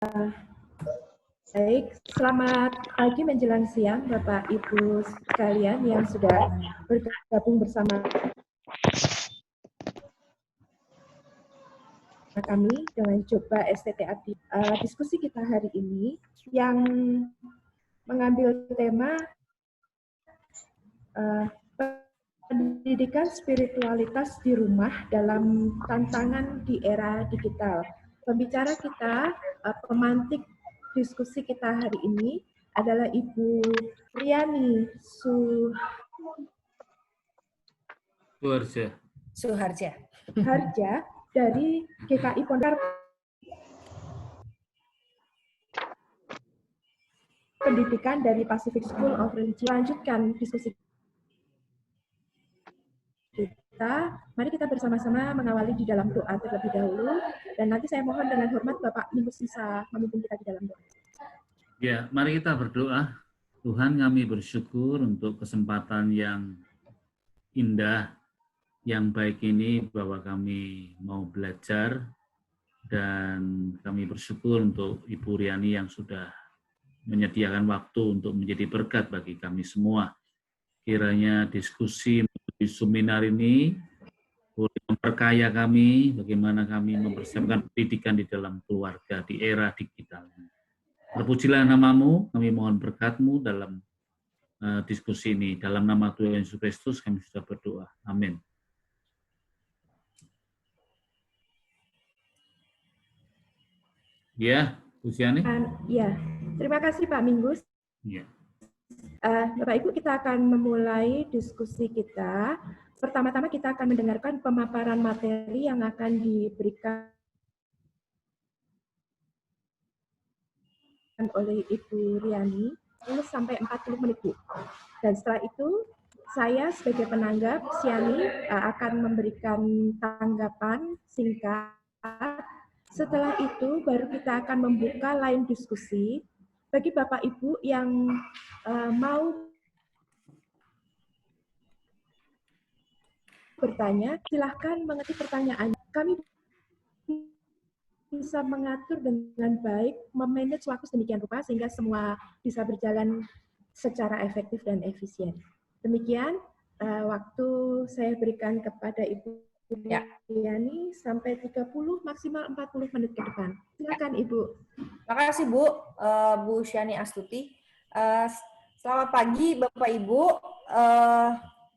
Baik, selamat pagi menjelang siang Bapak Ibu sekalian yang sudah bergabung bersama kami dengan coba STT Abdi. Diskusi kita hari ini yang mengambil tema pendidikan spiritualitas di rumah dalam tantangan di era digital. Pembicara kita, pemantik diskusi kita hari ini adalah Ibu Riani Suharja dari GKI Pondok Pendidikan dari Pacific School of Religion. Lanjutkan diskusi kita. Mari kita bersama-sama mengawali di dalam doa terlebih dahulu, dan nanti saya mohon dengan hormat Bapak Mingus bisa memimpin kita di dalam doa. Ya, mari kita berdoa. Tuhan, kami bersyukur untuk kesempatan yang indah, yang baik ini bahwa kami mau belajar, dan kami bersyukur untuk Ibu Riani yang sudah menyediakan waktu untuk menjadi berkat bagi kami semua. Kiranya diskusi melalui seminar ini boleh memperkaya kami, bagaimana kami mempersiapkan pendidikan di dalam keluarga di era digital ini. Terpujilah namamu, kami mohon berkat-Mu dalam diskusi ini. Dalam nama Tuhan Yesus Kristus kami sudah berdoa. Amin. Ya, Bu Siani. Ya, terima kasih Pak Mingus. Ya. Bapak Ibu, kita akan memulai diskusi kita. Pertama-tama kita akan mendengarkan pemaparan materi yang akan diberikan oleh Ibu Riani 10 sampai 40 menit, Bu. Dan setelah itu saya sebagai penanggap Siani akan memberikan tanggapan singkat. Setelah itu baru kita akan membuka line diskusi bagi Bapak Ibu yang mau bertanya, silahkan mengetik pertanyaan. Kami bisa mengatur dengan baik, memanage waktu sedemikian rupa sehingga semua bisa berjalan secara efektif dan efisien. Demikian waktu saya berikan kepada Ibu Riani sampai 30 maksimal 40 menit ke depan. Silakan Ibu. Terima kasih Bu Syani Astuti. Selamat pagi Bapak Ibu.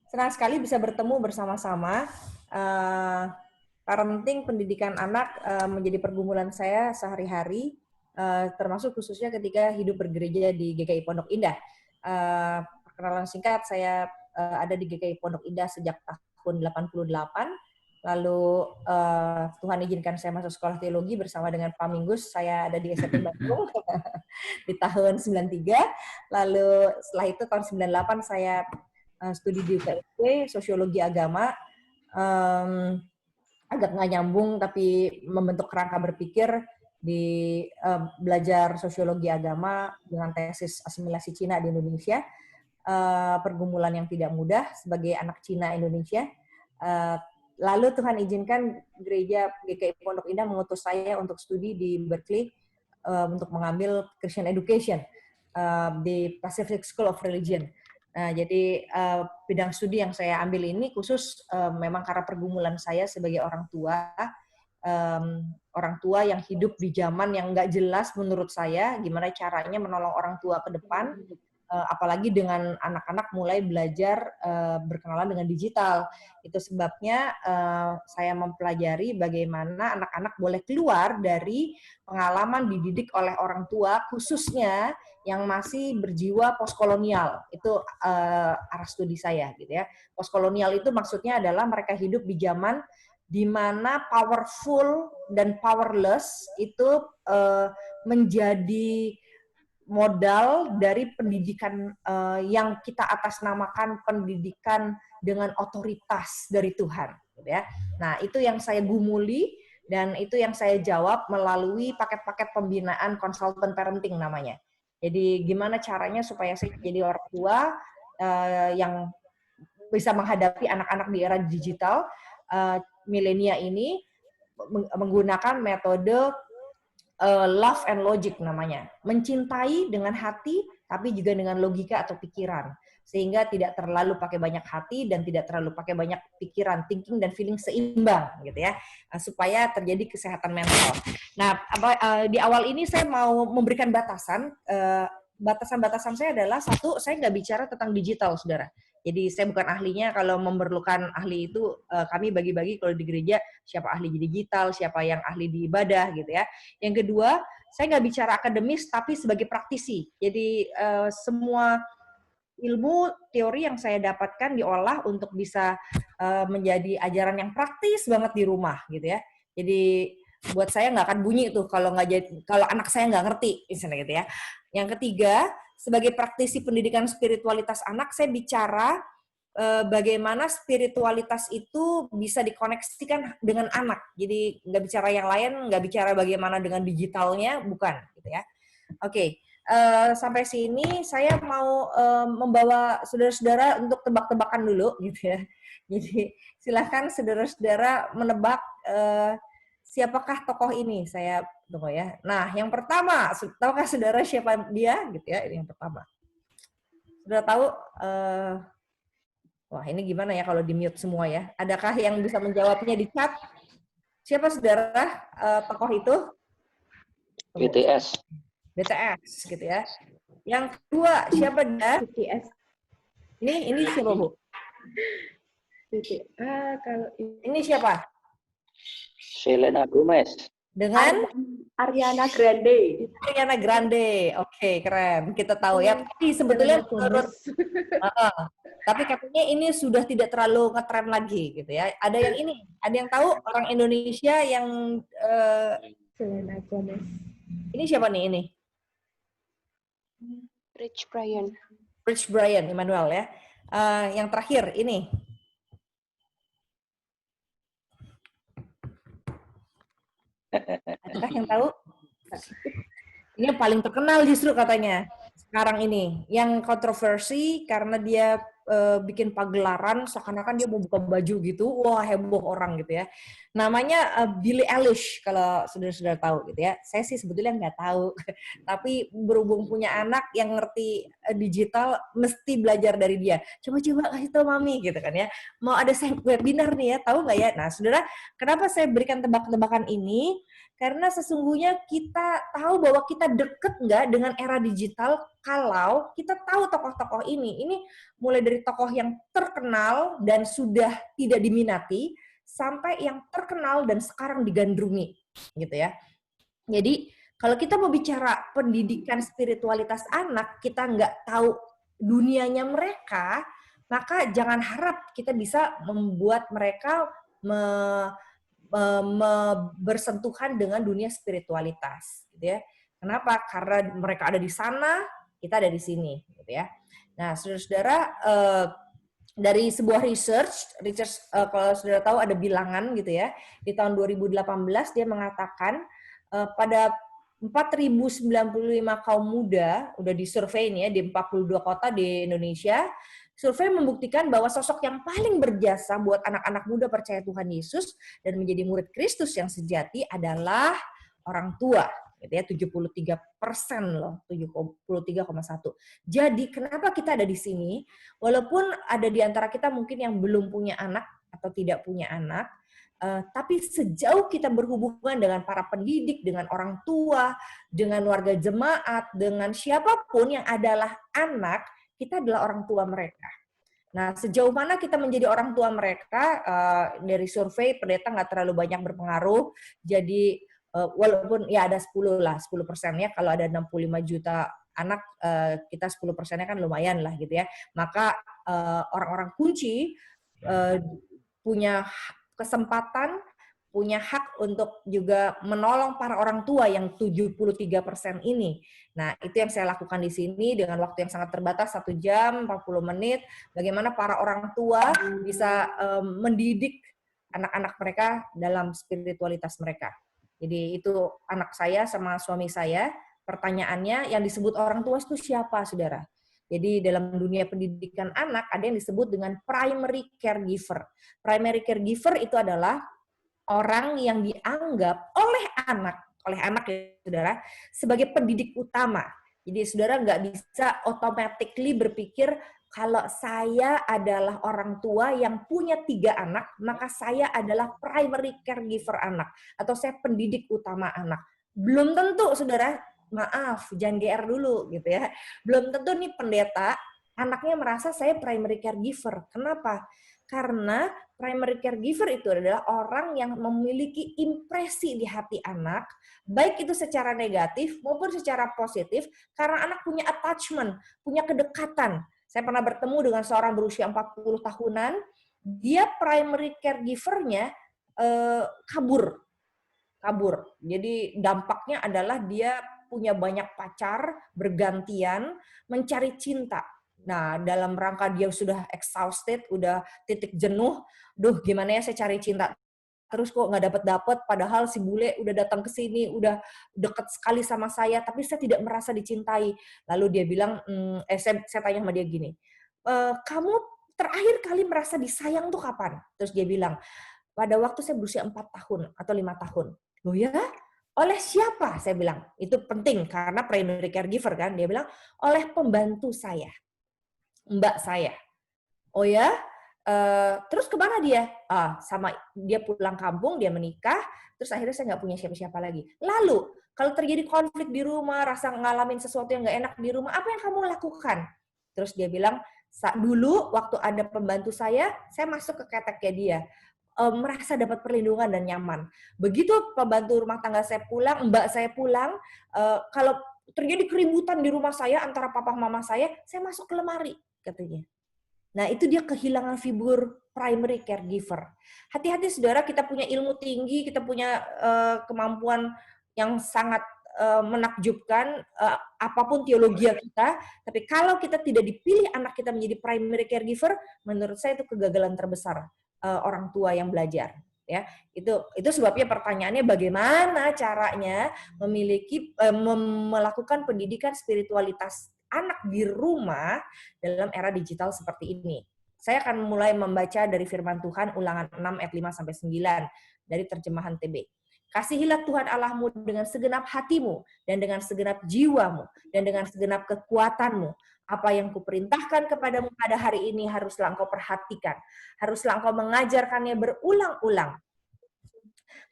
Senang sekali bisa bertemu bersama-sama. Parenting pendidikan anak menjadi pergumulan saya sehari-hari, termasuk khususnya ketika hidup bergereja di GKI Pondok Indah. Perkenalan singkat, saya ada di GKI Pondok Indah sejak tahun 88. Lalu Tuhan izinkan saya masuk sekolah teologi bersama dengan Pak Mingus. Saya ada di STT Bandung di tahun 93. Lalu setelah itu tahun 98 saya studi di UKSW, sosiologi agama. Agak nggak nyambung, tapi membentuk kerangka berpikir di belajar sosiologi agama dengan tesis asimilasi Cina di Indonesia. Pergumulan yang tidak mudah sebagai anak Cina Indonesia. Lalu Tuhan izinkan gereja GKI Pondok Indah mengutus saya untuk studi di Berkeley untuk mengambil Christian Education di Pacific School of Religion. Nah, jadi bidang studi yang saya ambil ini khusus memang karena pergumulan saya sebagai orang tua yang hidup di zaman yang nggak jelas menurut saya, gimana caranya menolong orang tua ke depan, apalagi dengan anak-anak mulai belajar berkenalan dengan digital. Itu sebabnya saya mempelajari bagaimana anak-anak boleh keluar dari pengalaman dididik oleh orang tua, khususnya yang masih berjiwa postkolonial. Itu arah studi saya, gitu ya. Postkolonial itu maksudnya adalah mereka hidup di zaman di mana powerful dan powerless itu menjadi modal dari pendidikan yang kita atasnamakan pendidikan dengan otoritas dari Tuhan, gitu ya. Nah, itu yang saya gumuli dan itu yang saya jawab melalui paket-paket pembinaan konsultan parenting namanya. Jadi gimana caranya supaya saya jadi orang tua yang bisa menghadapi anak-anak di era digital milenia ini menggunakan metode love and logic namanya. Mencintai dengan hati, tapi juga dengan logika atau pikiran. Sehingga tidak terlalu pakai banyak hati dan tidak terlalu pakai banyak pikiran, thinking dan feeling seimbang gitu ya, supaya terjadi kesehatan mental. Nah, di awal ini saya mau memberikan batasan. Batasan-batasan saya adalah satu, saya nggak bicara tentang digital, saudara. Jadi saya bukan ahlinya. Kalau memerlukan ahli itu kami bagi-bagi kalau di gereja siapa ahli di digital, siapa yang ahli di ibadah gitu ya. Yang kedua, saya nggak bicara akademis tapi sebagai praktisi. Jadi semua ilmu teori yang saya dapatkan diolah untuk bisa menjadi ajaran yang praktis banget di rumah gitu ya. Jadi buat saya nggak akan bunyi tuh kalau anak saya nggak ngerti misalnya gitu ya. Yang ketiga, sebagai praktisi pendidikan spiritualitas anak, saya bicara bagaimana spiritualitas itu bisa dikoneksikan dengan anak. Jadi nggak bicara yang lain, nggak bicara bagaimana dengan digitalnya, bukan gitu ya. Oke. Sampai sini saya mau membawa saudara-saudara untuk tebak-tebakan dulu gitu ya. Jadi silahkan saudara-saudara menebak siapakah tokoh ini. Saya tunggu ya. Nah, yang pertama, tahukah saudara siapa dia gitu ya? Ini yang pertama. Sudah tahu? Wah, ini gimana ya kalau di-mute semua ya? Adakah yang bisa menjawabnya di chat? Siapa saudara tokoh itu? BTS. BTS gitu ya. Yang kedua, siapa dia? BTS. Ini siapa, Bu? Kalau ini siapa? Selena Gomez. Dengan Ariana Grande. Ariana Grande. Oke, keren. Kita tahu ya. Tapi sebetulnya menurut tapi katanya ini sudah tidak terlalu ngetren lagi gitu ya. Ada yang ini, ada yang tahu orang Indonesia yang Selena Gomez. Ini siapa nih ini? Rich Brian. Rich Brian, Emmanuel ya. Yang terakhir ini. Adakah yang tahu? Ini yang paling terkenal justru katanya sekarang ini. Yang kontroversi karena dia bikin pagelaran seakan-akan dia mau buka baju gitu. Wah, heboh orang gitu ya. Namanya Billie Eilish kalau saudara-saudara tahu gitu ya. Saya sih sebetulnya nggak tahu. Tapi berhubung punya anak yang ngerti digital, mesti belajar dari dia. Coba-coba kasih tahu Mami gitu kan ya. Mau ada webinar nih ya, tahu nggak ya? Nah, saudara, kenapa saya berikan tebak-tebakan ini? Karena sesungguhnya kita tahu bahwa kita deket nggak dengan era digital kalau kita tahu tokoh-tokoh ini. Ini mulai dari tokoh yang terkenal dan sudah tidak diminati, sampai yang terkenal dan sekarang digandrungi. Gitu ya. Jadi kalau kita mau bicara pendidikan spiritualitas anak, kita nggak tahu dunianya mereka, maka jangan harap kita bisa membuat mereka bersentuhan dengan dunia spiritualitas, gitu ya. Kenapa? Karena mereka ada di sana, kita ada di sini, gitu ya. Nah, saudara-saudara, dari sebuah research kalau saudara tahu ada bilangan gitu ya, di tahun 2018 dia mengatakan pada 4.095 kaum muda udah disurvei nih ya di 42 kota di Indonesia. Survei membuktikan bahwa sosok yang paling berjasa buat anak-anak muda percaya Tuhan Yesus dan menjadi murid Kristus yang sejati adalah orang tua, gitu ya, 73% loh, 73,1. Jadi kenapa kita ada di sini? Walaupun ada di antara kita mungkin yang belum punya anak atau tidak punya anak, tapi sejauh kita berhubungan dengan para pendidik, dengan orang tua, dengan warga jemaat, dengan siapapun yang adalah anak, kita adalah orang tua mereka. Nah, sejauh mana kita menjadi orang tua mereka, dari survei pendeta nggak terlalu banyak berpengaruh. Jadi, walaupun ya ada 10% ya, kalau ada 65 juta anak, kita 10%-nya kan lumayan lah gitu ya. Maka orang-orang kunci punya kesempatan, punya hak untuk juga menolong para orang tua yang 73% ini. Nah, itu yang saya lakukan di sini dengan waktu yang sangat terbatas, 1 jam, 40 menit. Bagaimana para orang tua bisa mendidik anak-anak mereka dalam spiritualitas mereka. Jadi itu anak saya sama suami saya. Pertanyaannya, yang disebut orang tua itu siapa, saudara? Jadi dalam dunia pendidikan anak ada yang disebut dengan primary caregiver. Primary caregiver itu adalah orang yang dianggap oleh anak, oleh anak ya saudara, sebagai pendidik utama. Jadi saudara nggak bisa automatically berpikir kalau saya adalah orang tua yang punya 3 anak, maka saya adalah primary caregiver anak, atau saya pendidik utama anak. Belum tentu saudara, maaf, jangan GR dulu gitu ya. Belum tentu nih pendeta, anaknya merasa saya primary caregiver. Kenapa? Karena primary caregiver itu adalah orang yang memiliki impresi di hati anak, baik itu secara negatif maupun secara positif, karena anak punya attachment, punya kedekatan. Saya pernah bertemu dengan seorang berusia 40 tahunan, dia primary caregiver-nya kabur. Jadi dampaknya adalah dia punya banyak pacar, bergantian, mencari cinta. Nah, dalam rangka dia sudah exhausted, udah titik jenuh, gimana ya saya cari cinta terus kok nggak dapet, padahal si bule udah datang ke sini, udah deket sekali sama saya, tapi saya tidak merasa dicintai. Lalu dia bilang, saya tanya sama dia gini, kamu terakhir kali merasa disayang tuh kapan? Terus dia bilang, pada waktu saya berusia 4 tahun atau 5 tahun. Loh ya? Oleh siapa? Saya bilang. Itu penting karena primary caregiver kan. Dia bilang, oleh pembantu saya. Mbak saya. Oh ya? Terus kemana dia? Sama dia pulang kampung, dia menikah, terus akhirnya saya nggak punya siapa-siapa lagi. Lalu, kalau terjadi konflik di rumah, rasa ngalamin sesuatu yang nggak enak di rumah, apa yang kamu lakukan? Terus dia bilang, dulu waktu ada pembantu saya masuk ke keteknya dia. Merasa dapat perlindungan dan nyaman. Begitu pembantu rumah tangga saya pulang, mbak saya pulang, kalau terjadi keributan di rumah saya antara papa mama saya masuk ke lemari, katanya. Nah, itu dia kehilangan figur primary caregiver. Hati-hati saudara, kita punya ilmu tinggi, kita punya kemampuan yang sangat menakjubkan, apapun teologi kita, tapi kalau kita tidak dipilih anak kita menjadi primary caregiver, menurut saya itu kegagalan terbesar orang tua yang belajar. Ya, itu sebabnya pertanyaannya bagaimana caranya melakukan pendidikan spiritualitas anak di rumah dalam era digital seperti ini. Saya akan mulai membaca dari firman Tuhan Ulangan 6 ayat 5 sampai 9 dari terjemahan TB. Kasihilah Tuhan Allahmu dengan segenap hatimu dan dengan segenap jiwamu dan dengan segenap kekuatanmu. Apa yang kuperintahkan kepadamu pada hari ini haruslah engkau perhatikan. Haruslah engkau mengajarkannya berulang-ulang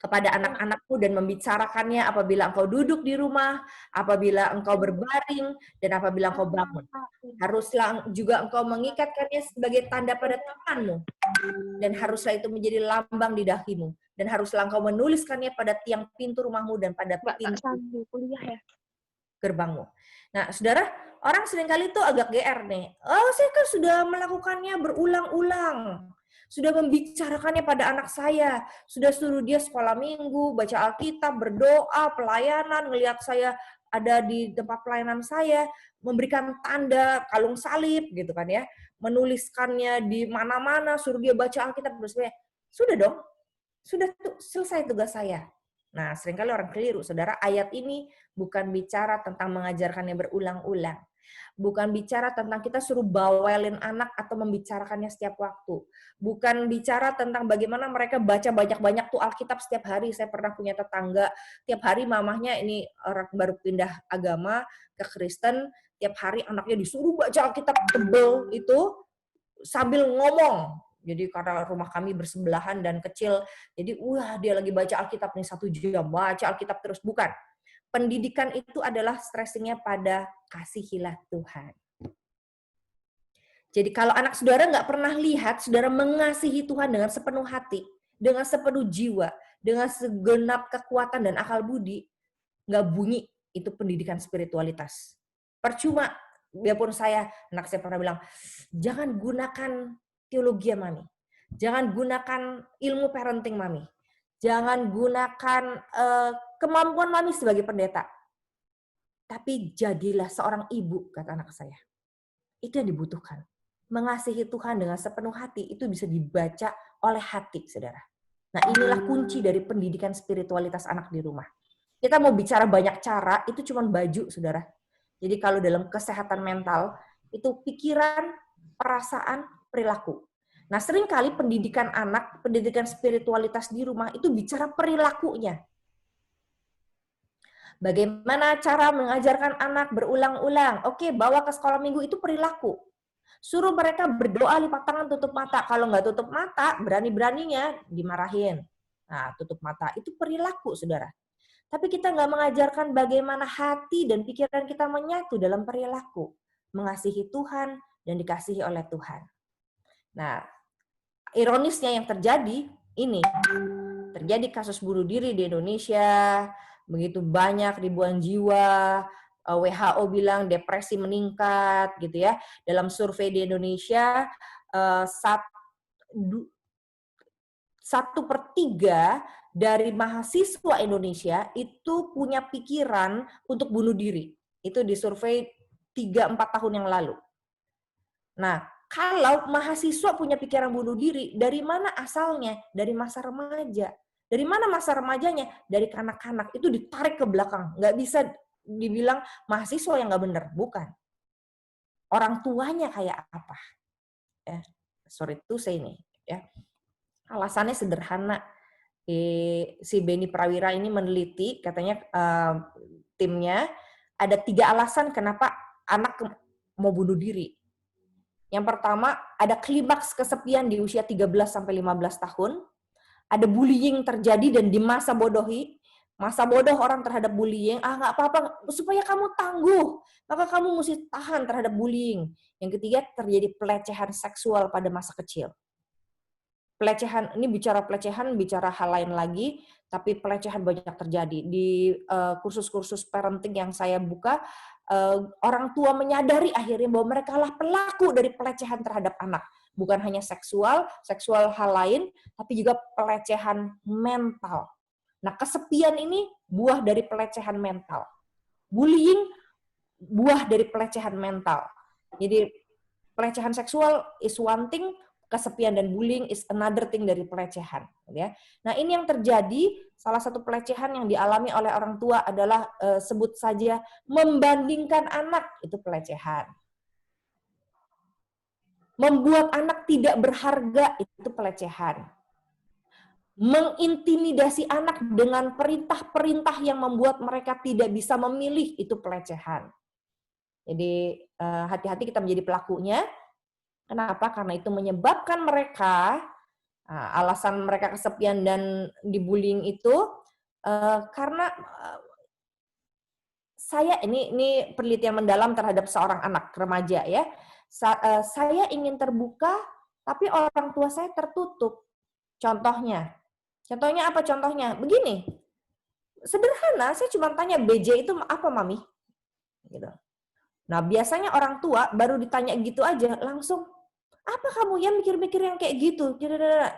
kepada anak-anakmu dan membicarakannya apabila engkau duduk di rumah, apabila engkau berbaring, dan apabila engkau bangun. Haruslah juga engkau mengikatkannya sebagai tanda pada tanganmu, dan haruslah itu menjadi lambang di dahimu, dan haruslah engkau menuliskannya pada tiang pintu rumahmu dan pada pintu gerbangmu. Nah, saudara, orang seringkali itu agak GR nih. Saya kan sudah melakukannya berulang-ulang. Sudah membicarakannya pada anak saya, sudah suruh dia sekolah minggu, baca Alkitab, berdoa, pelayanan, ngelihat saya ada di tempat pelayanan saya, memberikan tanda kalung salib gitu kan ya, menuliskannya di mana-mana, suruh dia baca Alkitab, sudah dong, sudah selesai tugas saya. Nah, seringkali orang keliru, saudara, ayat ini bukan bicara tentang mengajarkannya berulang-ulang. Bukan bicara tentang kita suruh bawelin anak atau membicarakannya setiap waktu. Bukan bicara tentang bagaimana mereka baca banyak-banyak tuh Alkitab setiap hari. Saya pernah punya tetangga, tiap hari mamahnya ini orang baru pindah agama ke Kristen, tiap hari anaknya disuruh baca Alkitab tebel itu sambil ngomong. Jadi karena rumah kami bersebelahan dan kecil, jadi dia lagi baca Alkitab nih 1 jam, baca Alkitab terus. Bukan. Pendidikan itu adalah stressingnya pada kasihilah Tuhan. Jadi kalau anak saudara nggak pernah lihat saudara mengasihi Tuhan dengan sepenuh hati, dengan sepenuh jiwa, dengan segenap kekuatan dan akal budi, nggak bunyi itu pendidikan spiritualitas. Percuma, biarpun anak saya pernah bilang, jangan gunakan teologi mami, jangan gunakan ilmu parenting mami, jangan gunakan kemampuan mami sebagai pendeta. Tapi jadilah seorang ibu, kata anak saya. Itu yang dibutuhkan. Mengasihi Tuhan dengan sepenuh hati, itu bisa dibaca oleh hati, saudara. Nah, inilah kunci dari pendidikan spiritualitas anak di rumah. Kita mau bicara banyak cara, itu cuma baju, saudara. Jadi kalau dalam kesehatan mental, itu pikiran, perasaan, perilaku. Nah, seringkali pendidikan anak, pendidikan spiritualitas di rumah, itu bicara perilakunya. Bagaimana cara mengajarkan anak berulang-ulang? Oke, bawa ke sekolah minggu itu perilaku. Suruh mereka berdoa lipat tangan tutup mata. Kalau nggak tutup mata, berani-beraninya dimarahin. Nah, tutup mata. Itu perilaku, saudara. Tapi kita nggak mengajarkan bagaimana hati dan pikiran kita menyatu dalam perilaku. Mengasihi Tuhan dan dikasihi oleh Tuhan. Nah, ironisnya yang terjadi, ini. Terjadi kasus bunuh diri di Indonesia, begitu banyak ribuan jiwa, WHO bilang depresi meningkat gitu ya. Dalam survei di Indonesia 1/3 dari mahasiswa Indonesia itu punya pikiran untuk bunuh diri. Itu disurvei 3-4 tahun yang lalu. Nah, kalau mahasiswa punya pikiran bunuh diri, dari mana asalnya? Dari masa remaja. Dari mana masa remajanya? Dari kanak-kanak. Itu ditarik ke belakang. Nggak bisa dibilang mahasiswa yang nggak benar. Bukan. Orang tuanya kayak apa? Ya, sorry to say ini. Ya. Alasannya sederhana. Si Beni Prawira ini meneliti, katanya timnya, ada 3 alasan kenapa anak mau bunuh diri. Yang pertama, ada klimaks kesepian di usia 13-15 tahun. Ada bullying terjadi dan di masa bodohi. Masa bodoh orang terhadap bullying. Nggak apa-apa, supaya kamu tangguh. Maka kamu mesti tahan terhadap bullying. Yang ketiga, terjadi pelecehan seksual pada masa kecil. Pelecehan, ini bicara pelecehan, bicara hal lain lagi, tapi pelecehan banyak terjadi. Di kursus-kursus parenting yang saya buka, orang tua menyadari akhirnya bahwa mereka lah pelaku dari pelecehan terhadap anak. Bukan hanya seksual hal lain, tapi juga pelecehan mental. Nah, kesepian ini buah dari pelecehan mental. Bullying, buah dari pelecehan mental. Jadi, pelecehan seksual is one thing, kesepian dan bullying is another thing dari pelecehan. Ya. Nah, ini yang terjadi, salah satu pelecehan yang dialami oleh orang tua adalah, sebut saja, membandingkan anak, itu pelecehan. Membuat anak tidak berharga, itu pelecehan. Mengintimidasi anak dengan perintah-perintah yang membuat mereka tidak bisa memilih, itu pelecehan. Jadi, hati-hati kita menjadi pelakunya. Kenapa? Karena itu menyebabkan mereka, alasan mereka kesepian dan dibullying itu, karena saya, ini penelitian mendalam terhadap seorang anak remaja ya. Saya ingin terbuka, tapi orang tua saya tertutup. Contohnya apa contohnya? Begini, sederhana, saya cuma tanya, BJ itu apa, Mami? Gitu. Nah, biasanya orang tua baru ditanya gitu aja, langsung, apa kamu yang mikir-mikir yang kayak gitu?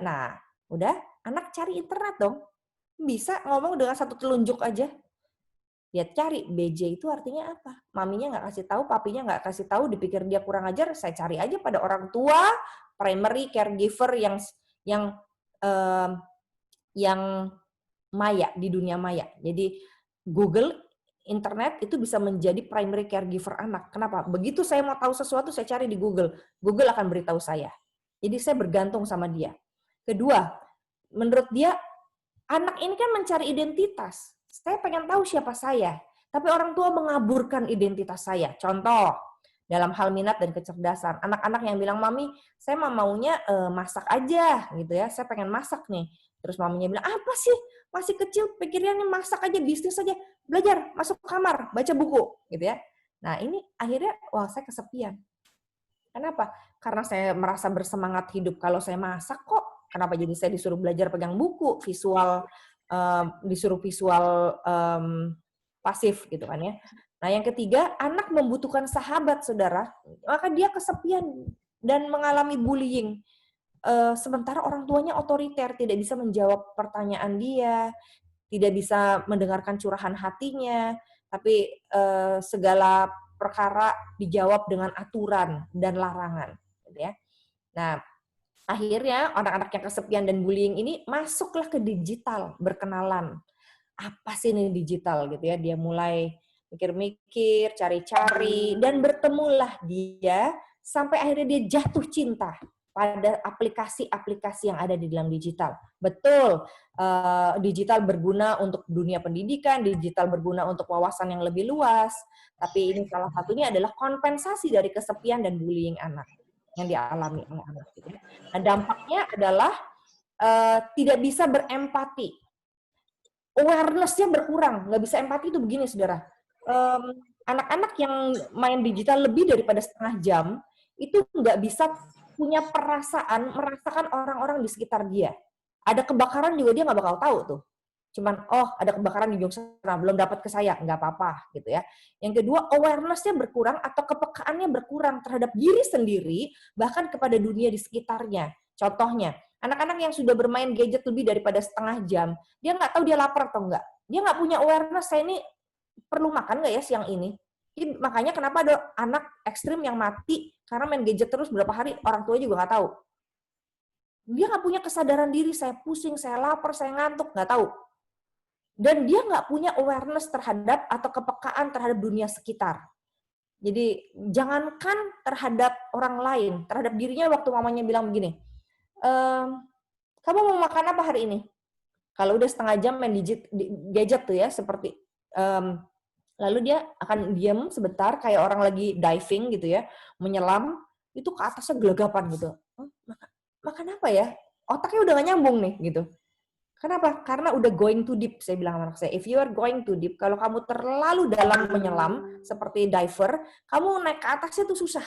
Nah, udah, anak cari internet dong. Bisa ngomong dengan satu telunjuk aja. Dia cari, BJ itu artinya apa? Maminya nggak kasih tahu, papinya nggak kasih tahu, dipikir dia kurang ajar, saya cari aja pada orang tua, primary caregiver yang maya, di dunia maya. Jadi Google, internet itu bisa menjadi primary caregiver anak. Kenapa? Begitu saya mau tahu sesuatu, saya cari di Google. Google akan beritahu saya. Jadi saya bergantung sama dia. Kedua, menurut dia, anak ini kan mencari identitas. Saya pengen tahu siapa saya. Tapi orang tua mengaburkan identitas saya. Contoh, dalam hal minat dan kecerdasan. Anak-anak yang bilang, Mami, saya maunya masak aja, gitu ya. Saya pengen masak nih. Terus maminya bilang, apa sih? Masih kecil, pikirannya masak aja, bisnis aja. Belajar, masuk kamar, baca buku, gitu ya. Nah, ini akhirnya, wah, saya kesepian. Kenapa? Karena saya merasa bersemangat hidup kalau saya masak kok. Kenapa jadi saya disuruh belajar pegang buku, visual, disuruh visual pasif, gitu kan ya. Nah, yang ketiga, anak membutuhkan sahabat, saudara. Maka dia kesepian dan mengalami bullying. Sementara orang tuanya otoriter, tidak bisa menjawab pertanyaan dia, tidak bisa mendengarkan curahan hatinya, tapi segala perkara dijawab dengan aturan dan larangan. Gitu ya. Nah, akhirnya anak-anak yang kesepian dan bullying ini masuklah ke digital, berkenalan. Apa sih ini digital gitu ya? Dia mulai mikir-mikir, cari-cari, dan bertemulah dia sampai akhirnya dia jatuh cinta pada aplikasi-aplikasi yang ada di dalam digital. Betul, digital berguna untuk dunia pendidikan, digital berguna untuk wawasan yang lebih luas, tapi ini salah satunya adalah kompensasi dari kesepian dan bullying anak yang dialami oleh anak. Nah, dampaknya adalah tidak bisa berempati. Awareness-nya berkurang, nggak bisa empati itu begini, saudara. Anak-anak yang main digital lebih daripada setengah jam, itu nggak bisa punya perasaan, merasakan orang-orang di sekitar dia. Ada kebakaran juga dia nggak bakal tahu tuh. Cuman, oh ada kebakaran di ujung sana, belum dapat ke saya, nggak apa-apa gitu ya. Yang kedua, awareness-nya berkurang atau kepekaannya berkurang terhadap diri sendiri, bahkan kepada dunia di sekitarnya. Contohnya, anak-anak yang sudah bermain gadget lebih daripada setengah jam, dia nggak tahu dia lapar atau enggak. Dia nggak punya awareness, saya ini perlu makan nggak ya siang ini? Jadi, makanya kenapa ada anak ekstrim yang mati karena main gadget terus berapa hari, orang tua juga nggak tahu. Dia nggak punya kesadaran diri, saya pusing, saya lapar, saya ngantuk, nggak tahu. Dan dia nggak punya awareness terhadap atau kepekaan terhadap dunia sekitar. Jadi jangankan terhadap orang lain, terhadap dirinya waktu mamanya bilang begini, kamu mau makan apa hari ini? Kalau udah setengah jam main gadget tuh ya, seperti lalu dia akan diam sebentar kayak orang lagi diving gitu ya, menyelam, itu ke atasnya gelagapan gitu. Makan apa ya? Otaknya udah gak nyambung nih gitu. Kenapa? Karena udah going too deep, saya bilang sama anak saya. If you are going too deep, kalau kamu terlalu dalam menyelam, seperti diver, kamu naik ke atasnya tuh susah.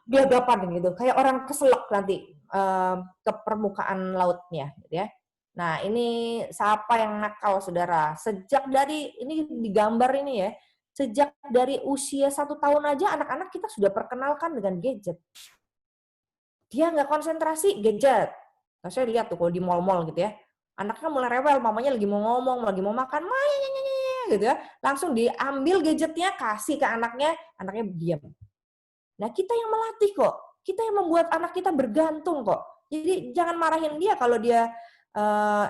Gelagapan gitu, kayak orang keselak nanti ke permukaan lautnya gitu ya. Nah, ini siapa yang nakal, saudara? Sejak dari, ini digambar ini ya, sejak dari usia 1 tahun aja anak-anak kita sudah perkenalkan dengan gadget. Dia nggak konsentrasi, gadget. Nah, saya lihat tuh kalau di mall-mall gitu ya, anaknya mulai rewel, mamanya lagi mau ngomong, lagi mau makan, gitu ya, langsung diambil gadgetnya, kasih ke anaknya diam. Nah, kita yang melatih kok, kita yang membuat anak kita bergantung kok. Jadi jangan marahin dia kalau dia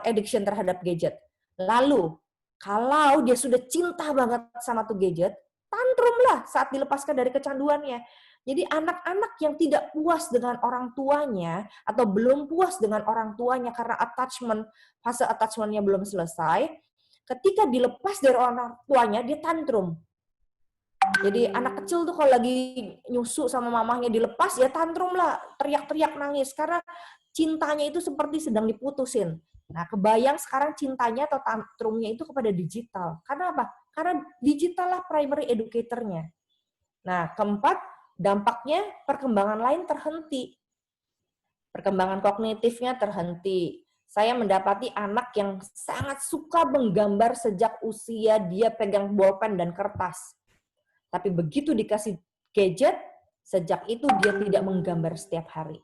addiction terhadap gadget. Lalu, kalau dia sudah cinta banget sama tuh gadget, tantrum lah saat dilepaskan dari kecanduannya. Jadi anak-anak yang tidak puas dengan orang tuanya atau belum puas dengan orang tuanya karena fase attachment-nya belum selesai, ketika dilepas dari orang tuanya, dia tantrum. Jadi anak kecil tuh kalau lagi nyusu sama mamahnya dilepas, ya tantrum lah, teriak-teriak nangis, karena cintanya itu seperti sedang diputusin. Nah, kebayang sekarang cintanya atau tantrumnya itu kepada digital. Karena apa? Karena digital lah primary educator-nya. Nah, keempat, dampaknya perkembangan lain terhenti. Perkembangan kognitifnya terhenti. Saya mendapati anak yang sangat suka menggambar sejak usia dia pegang bolpen dan kertas. Tapi begitu dikasih gadget, sejak itu dia tidak menggambar setiap hari.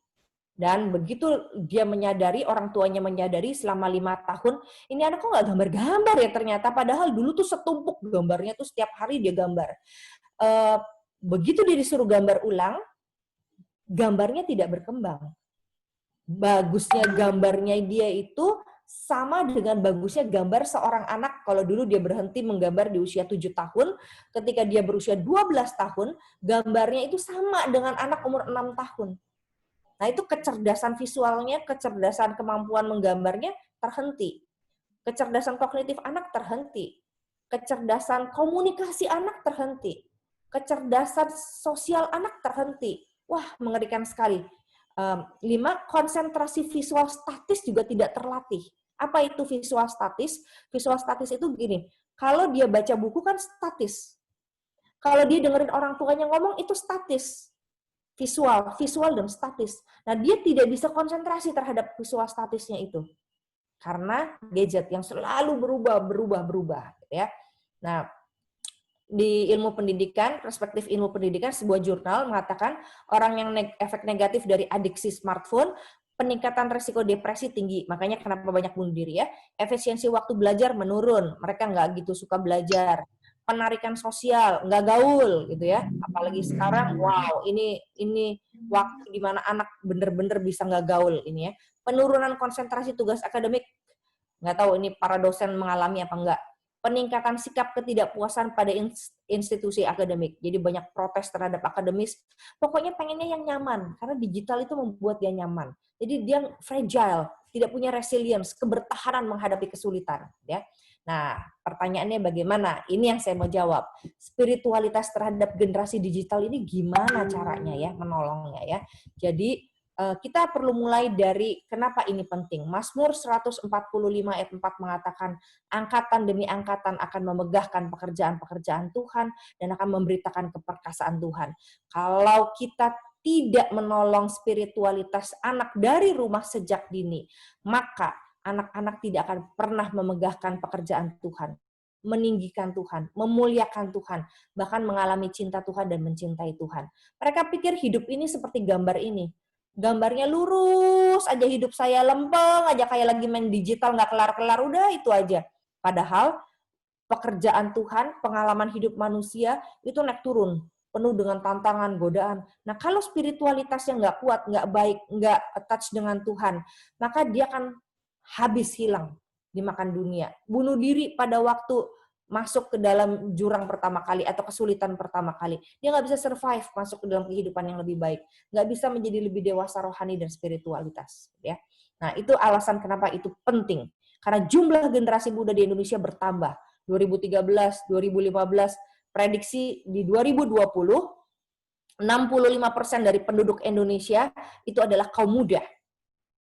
Dan begitu dia menyadari, orang tuanya menyadari selama 5 tahun, ini anak kok nggak gambar-gambar ya ternyata, padahal dulu tuh setumpuk gambarnya tuh setiap hari dia gambar. Begitu dia disuruh gambar ulang, gambarnya tidak berkembang. Bagusnya gambarnya dia itu sama dengan bagusnya gambar seorang anak kalau dulu dia berhenti menggambar di usia 7 tahun, ketika dia berusia 12 tahun, gambarnya itu sama dengan anak umur 6 tahun. Nah, itu kecerdasan visualnya, kecerdasan kemampuan menggambarnya terhenti. Kecerdasan kognitif anak terhenti. Kecerdasan komunikasi anak terhenti. Kecerdasan sosial anak terhenti. Wah, mengerikan sekali. 5, konsentrasi visual statis juga tidak terlatih. Apa itu visual statis? Visual statis itu begini, kalau dia baca buku kan statis. Kalau dia dengerin orang tuanya ngomong itu statis. Visual dan statis. Nah, dia tidak bisa konsentrasi terhadap visual statisnya itu. Karena gadget yang selalu berubah, gitu ya. Nah, di ilmu pendidikan, perspektif ilmu pendidikan, sebuah jurnal mengatakan orang yang efek negatif dari adiksi smartphone, peningkatan risiko depresi tinggi. Makanya kenapa banyak bunuh diri ya. Efisiensi waktu belajar menurun. Mereka nggak gitu suka belajar. Penarikan sosial, nggak gaul gitu ya. Apalagi sekarang, wow, ini waktu di mana anak bener-bener bisa nggak gaul ini ya. Penurunan konsentrasi tugas akademik, nggak tahu ini para dosen mengalami apa enggak. peningkatan sikap ketidakpuasan pada institusi akademik. Jadi banyak protes terhadap akademis. Pokoknya pengennya yang nyaman, karena digital itu membuat dia nyaman. Jadi dia fragile, tidak punya resilience, kebertahanan menghadapi kesulitan. Ya. Nah, pertanyaannya bagaimana? Ini yang saya mau jawab. Spiritualitas terhadap generasi digital ini gimana caranya ya menolongnya ya. Jadi kita perlu mulai dari kenapa ini penting. Mazmur 145 ayat 4 mengatakan, angkatan demi angkatan akan memegahkan pekerjaan-pekerjaan Tuhan dan akan memberitakan keperkasaan Tuhan. Kalau kita tidak menolong spiritualitas anak dari rumah sejak dini, maka anak-anak tidak akan pernah memegahkan pekerjaan Tuhan, meninggikan Tuhan, memuliakan Tuhan, bahkan mengalami cinta Tuhan dan mencintai Tuhan. Mereka pikir hidup ini seperti gambar ini. Gambarnya lurus aja, hidup saya lempeng aja, kayak lagi main digital, nggak kelar-kelar, udah itu aja. Padahal pekerjaan Tuhan, pengalaman hidup manusia, itu naik turun, penuh dengan tantangan, godaan. Nah, kalau spiritualitasnya nggak kuat, nggak baik, nggak attach dengan Tuhan, maka dia akan habis, hilang, dimakan dunia. Bunuh diri pada waktu masuk ke dalam jurang pertama kali atau kesulitan pertama kali. Dia nggak bisa survive masuk ke dalam kehidupan yang lebih baik. Nggak bisa menjadi lebih dewasa rohani dan spiritualitas. Ya. Nah, itu alasan kenapa itu penting. Karena jumlah generasi muda di Indonesia bertambah. 2013, 2015, prediksi di 2020, 65% dari penduduk Indonesia itu adalah kaum muda.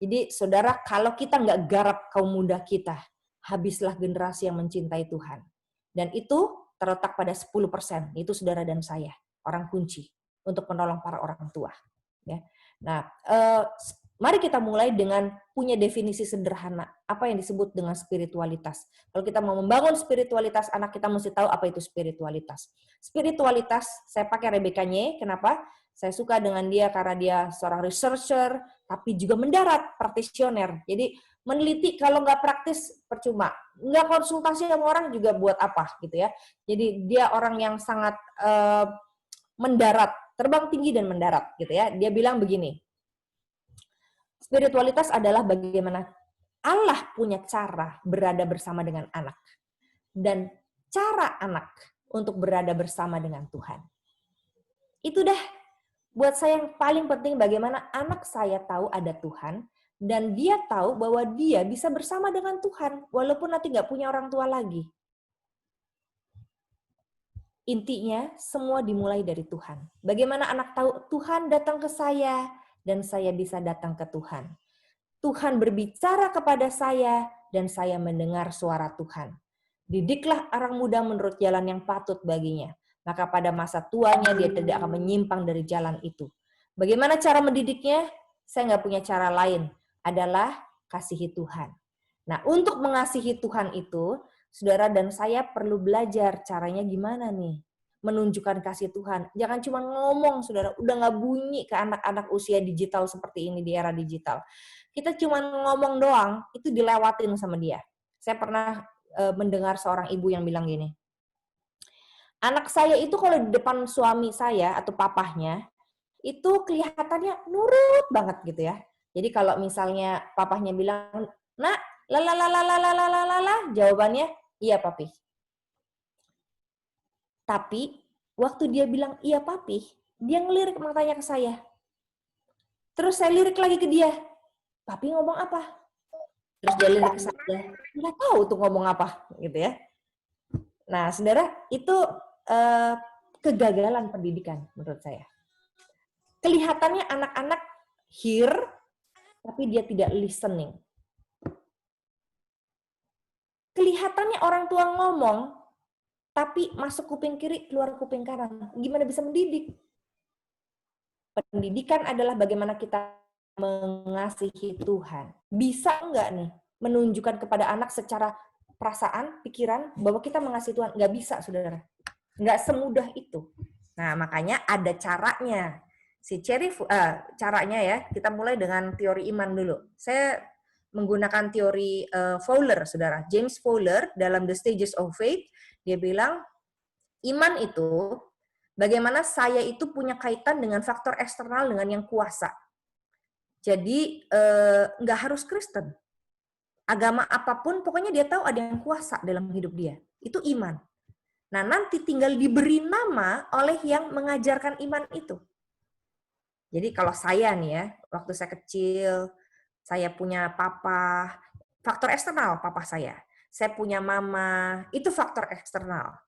Jadi, saudara, kalau kita nggak garap kaum muda kita, habislah generasi yang mencintai Tuhan. Dan itu terletak pada 10%, itu saudara dan saya, orang kunci untuk menolong para orang tua. Ya. Nah, mari kita mulai dengan punya definisi sederhana, apa yang disebut dengan spiritualitas. Kalau kita mau membangun spiritualitas anak, kita mesti tahu apa itu spiritualitas. Spiritualitas, saya pakai Rebecca Nye, kenapa? Saya suka dengan dia karena dia seorang researcher, tapi juga mendarat, praktisioner. Jadi meneliti kalau nggak praktis percuma, nggak konsultasi sama orang juga buat apa gitu ya. Jadi dia orang yang sangat mendarat, terbang tinggi dan mendarat gitu ya. Dia bilang begini, spiritualitas adalah bagaimana Allah punya cara berada bersama dengan anak dan cara anak untuk berada bersama dengan Tuhan. Itu dah buat saya yang paling penting, bagaimana anak saya tahu ada Tuhan dan dia tahu bahwa dia bisa bersama dengan Tuhan walaupun nanti nggak punya orang tua lagi. Intinya semua dimulai dari Tuhan. Bagaimana anak tahu Tuhan datang ke saya dan saya bisa datang ke Tuhan. Tuhan berbicara kepada saya dan saya mendengar suara Tuhan. Didiklah orang muda menurut jalan yang patut baginya. Maka pada masa tuanya dia tidak akan menyimpang dari jalan itu. Bagaimana cara mendidiknya? Saya nggak punya cara lain. Adalah kasihi Tuhan. Nah, untuk mengasihi Tuhan itu, saudara dan saya perlu belajar caranya gimana nih. Menunjukkan kasih Tuhan. Jangan cuma ngomong, saudara. Udah nggak bunyi ke anak-anak usia digital seperti ini di era digital. Kita cuma ngomong doang, itu dilewatin sama dia. Saya pernah mendengar seorang ibu yang bilang gini, anak saya itu kalau di depan suami saya atau papahnya, itu kelihatannya nurut banget gitu ya. Jadi kalau misalnya papahnya bilang, nak, lalalalalalalalalala, jawabannya, iya papi. Tapi, waktu dia bilang, iya papi, dia ngelirik matanya ke saya. Terus saya lirik lagi ke dia, papi ngomong apa? Terus dia lirik ke saya, nggak tahu tuh ngomong apa, gitu ya. Nah, saudara, itu kegagalan pendidikan menurut saya. Kelihatannya anak-anak hear, tapi dia tidak listening. Kelihatannya orang tua ngomong, tapi masuk kuping kiri, keluar kuping kanan. Gimana bisa mendidik? Pendidikan adalah bagaimana kita mengasihi Tuhan. Bisa enggak nih menunjukkan kepada anak secara perasaan, pikiran, bahwa kita mengasihi Tuhan? Nggak bisa, saudara. Nggak semudah itu. Nah, makanya ada caranya. Caranya ya, kita mulai dengan teori iman dulu. Saya menggunakan teori Fowler, saudara. James Fowler dalam The Stages of Faith, dia bilang, iman itu, bagaimana saya itu punya kaitan dengan faktor eksternal dengan yang kuasa. Jadi, nggak harus Kristen. Agama apapun, pokoknya dia tahu ada yang kuasa dalam hidup dia. Itu iman. Nah, nanti tinggal diberi nama oleh yang mengajarkan iman itu. Jadi kalau saya nih ya, waktu saya kecil, saya punya papa, faktor eksternal papa saya. Saya punya mama, itu faktor eksternal.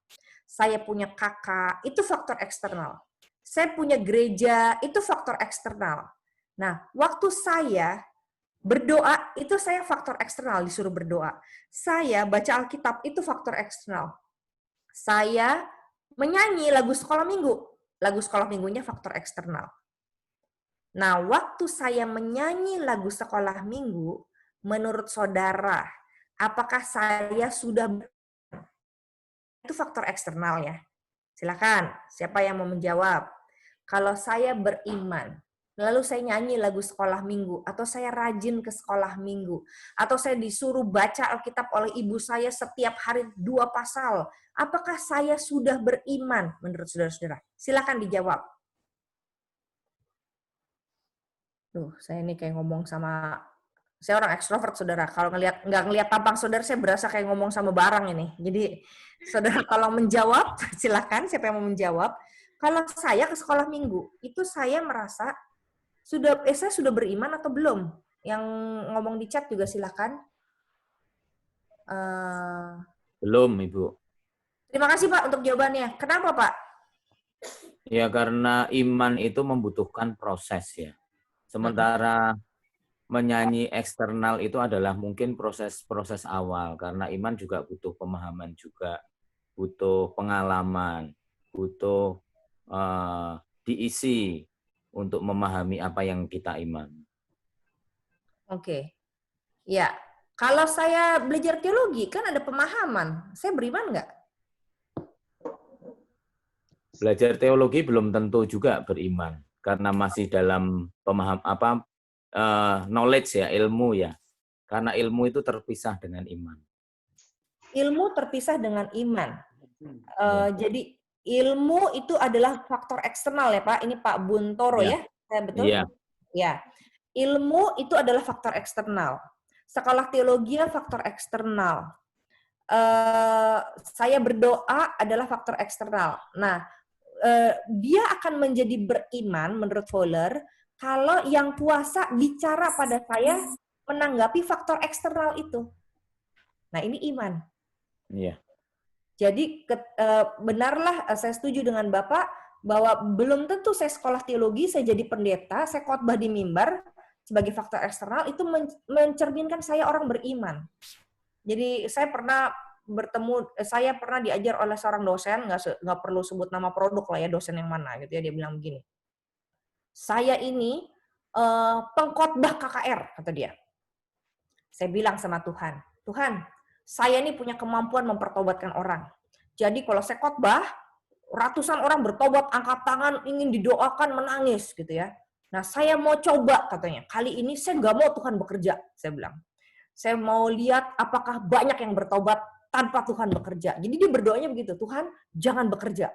Saya punya kakak, itu faktor eksternal. Saya punya gereja, itu faktor eksternal. Nah, waktu saya berdoa, itu saya faktor eksternal, disuruh berdoa. Saya baca Alkitab, itu faktor eksternal. Saya menyanyi lagu sekolah minggu. Lagu sekolah minggunya faktor eksternal. Nah, waktu saya menyanyi lagu sekolah minggu, menurut saudara, apakah saya sudah itu faktor eksternal ya? Silakan, siapa yang mau menjawab? Kalau saya beriman, lalu saya nyanyi lagu sekolah minggu, atau saya rajin ke sekolah minggu, atau saya disuruh baca Alkitab oleh ibu saya setiap hari 2 pasal, apakah saya sudah beriman menurut saudara-saudara? Silakan dijawab. Duh, saya ini kayak ngomong sama, saya orang ekstrovert saudara. Kalau nggak ngelihat tampang saudara, saya berasa kayak ngomong sama barang ini. Jadi saudara kalau menjawab, silakan siapa yang mau menjawab. Kalau saya ke sekolah minggu, itu saya merasa saya sudah beriman atau belum? Yang ngomong di chat juga silakan. Belum, Ibu. Terima kasih Pak untuk jawabannya. Kenapa Pak? Ya karena iman itu membutuhkan proses ya. Sementara menyanyi eksternal itu adalah mungkin proses awal, karena iman juga butuh pemahaman juga, butuh pengalaman, butuh diisi untuk memahami apa yang kita iman. Oke. Ya, kalau saya belajar teologi kan ada pemahaman. Saya beriman nggak? Belajar teologi belum tentu juga beriman, karena masih dalam knowledge ya, ilmu ya. Karena ilmu itu terpisah dengan iman. Ilmu terpisah dengan iman. Jadi ilmu itu adalah faktor eksternal ya Pak. Ini Pak Buntoro ya, saya betul? Iya. Ya. Ilmu itu adalah faktor eksternal. Sekolah teologi faktor eksternal. Saya berdoa adalah faktor eksternal. Nah, dia akan menjadi beriman menurut Fowler kalau yang kuasa bicara pada saya menanggapi faktor eksternal itu. Nah, ini iman. Iya. Jadi benarlah saya setuju dengan Bapak bahwa belum tentu saya sekolah teologi, saya jadi pendeta, saya khotbah di mimbar sebagai faktor eksternal itu mencerminkan saya orang beriman. Jadi saya pernah diajar oleh seorang dosen, nggak perlu sebut nama produk lah ya, dosen yang mana gitu ya, dia bilang begini, saya ini pengkhotbah KKR, kata dia. Saya bilang sama Tuhan, Tuhan, saya ini punya kemampuan mempertobatkan orang. Jadi kalau saya khotbah, ratusan orang bertobat, angkat tangan, ingin didoakan, menangis gitu ya. Nah saya mau coba katanya, kali ini saya nggak mau Tuhan bekerja, saya bilang. Saya mau lihat apakah banyak yang bertobat tanpa Tuhan bekerja. Jadi dia berdoanya begitu, Tuhan jangan bekerja.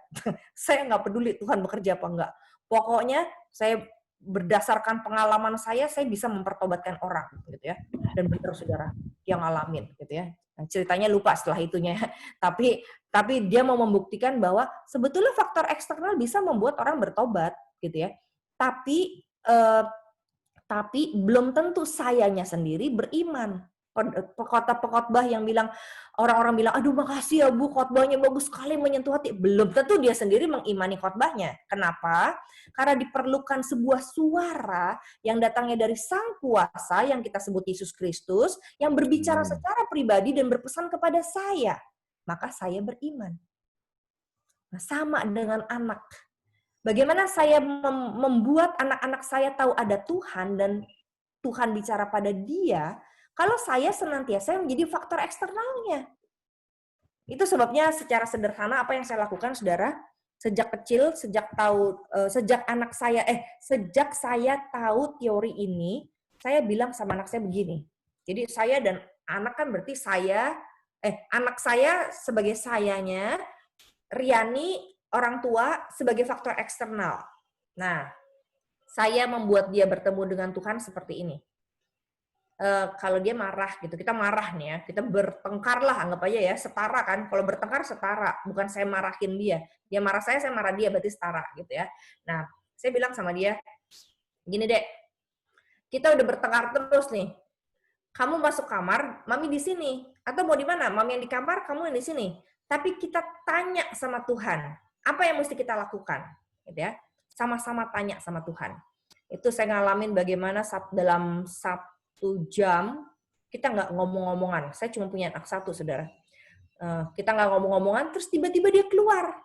Saya nggak peduli Tuhan bekerja apa enggak. Pokoknya saya berdasarkan pengalaman saya bisa mempertobatkan orang gitu ya. Dan benar saudara, yang ngalamin gitu ya. Nah, ceritanya lupa setelah itunya. Tapi dia mau membuktikan bahwa sebetulnya faktor eksternal bisa membuat orang bertobat gitu ya. Tapi belum tentu sayanya sendiri beriman. Pekotbah yang bilang, orang-orang bilang, aduh makasih ya Bu, khotbahnya bagus sekali menyentuh hati. Belum tentu dia sendiri mengimani khotbahnya. Kenapa? Karena diperlukan sebuah suara yang datangnya dari Sang Kuasa, yang kita sebut Yesus Kristus, yang berbicara secara pribadi dan berpesan kepada saya. Maka saya beriman. Nah, sama dengan anak. Bagaimana saya membuat anak-anak saya tahu ada Tuhan dan Tuhan bicara pada dia, kalau saya senantiasa menjadi faktor eksternalnya. Itu sebabnya secara sederhana apa yang saya lakukan, saudara, sejak kecil, sejak saya tahu teori ini, saya bilang sama anak saya begini. Jadi saya dan anak kan berarti anak saya sebagai sayanya, Riani orang tua sebagai faktor eksternal. Nah, saya membuat dia bertemu dengan Tuhan seperti ini. kalau dia marah gitu, kita marah nih ya, kita bertengkar lah, anggap aja ya, setara kan. Kalau bertengkar setara, bukan saya marahin dia. Dia marah saya marah dia, berarti setara gitu ya. Nah, saya bilang sama dia, gini dek, kita udah bertengkar terus nih. Kamu masuk kamar, mami di sini. Atau mau di mana? Mami yang di kamar, kamu yang di sini. Tapi kita tanya sama Tuhan, apa yang mesti kita lakukan? Gitu ya. Sama-sama tanya sama Tuhan. Itu saya ngalamin bagaimana dalam 1 jam kita nggak ngomong-ngomongan. Saya cuma punya anak 1, saudara. Kita nggak ngomong-ngomongan, terus tiba-tiba dia keluar.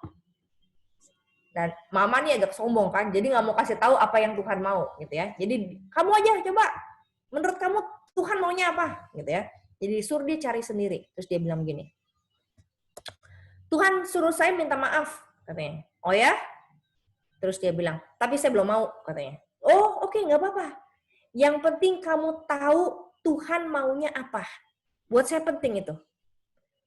Dan mama nih agak sombong kan, jadi nggak mau kasih tahu apa yang Tuhan mau, gitu ya. Jadi kamu aja coba, menurut kamu Tuhan maunya apa, gitu ya. Jadi suruh dia cari sendiri. Terus dia bilang gini, Tuhan suruh saya minta maaf, katanya. Oh ya? Terus dia bilang, tapi saya belum mau, katanya. Oh, oke, nggak apa-apa. Yang penting kamu tahu Tuhan maunya apa. Buat saya penting itu.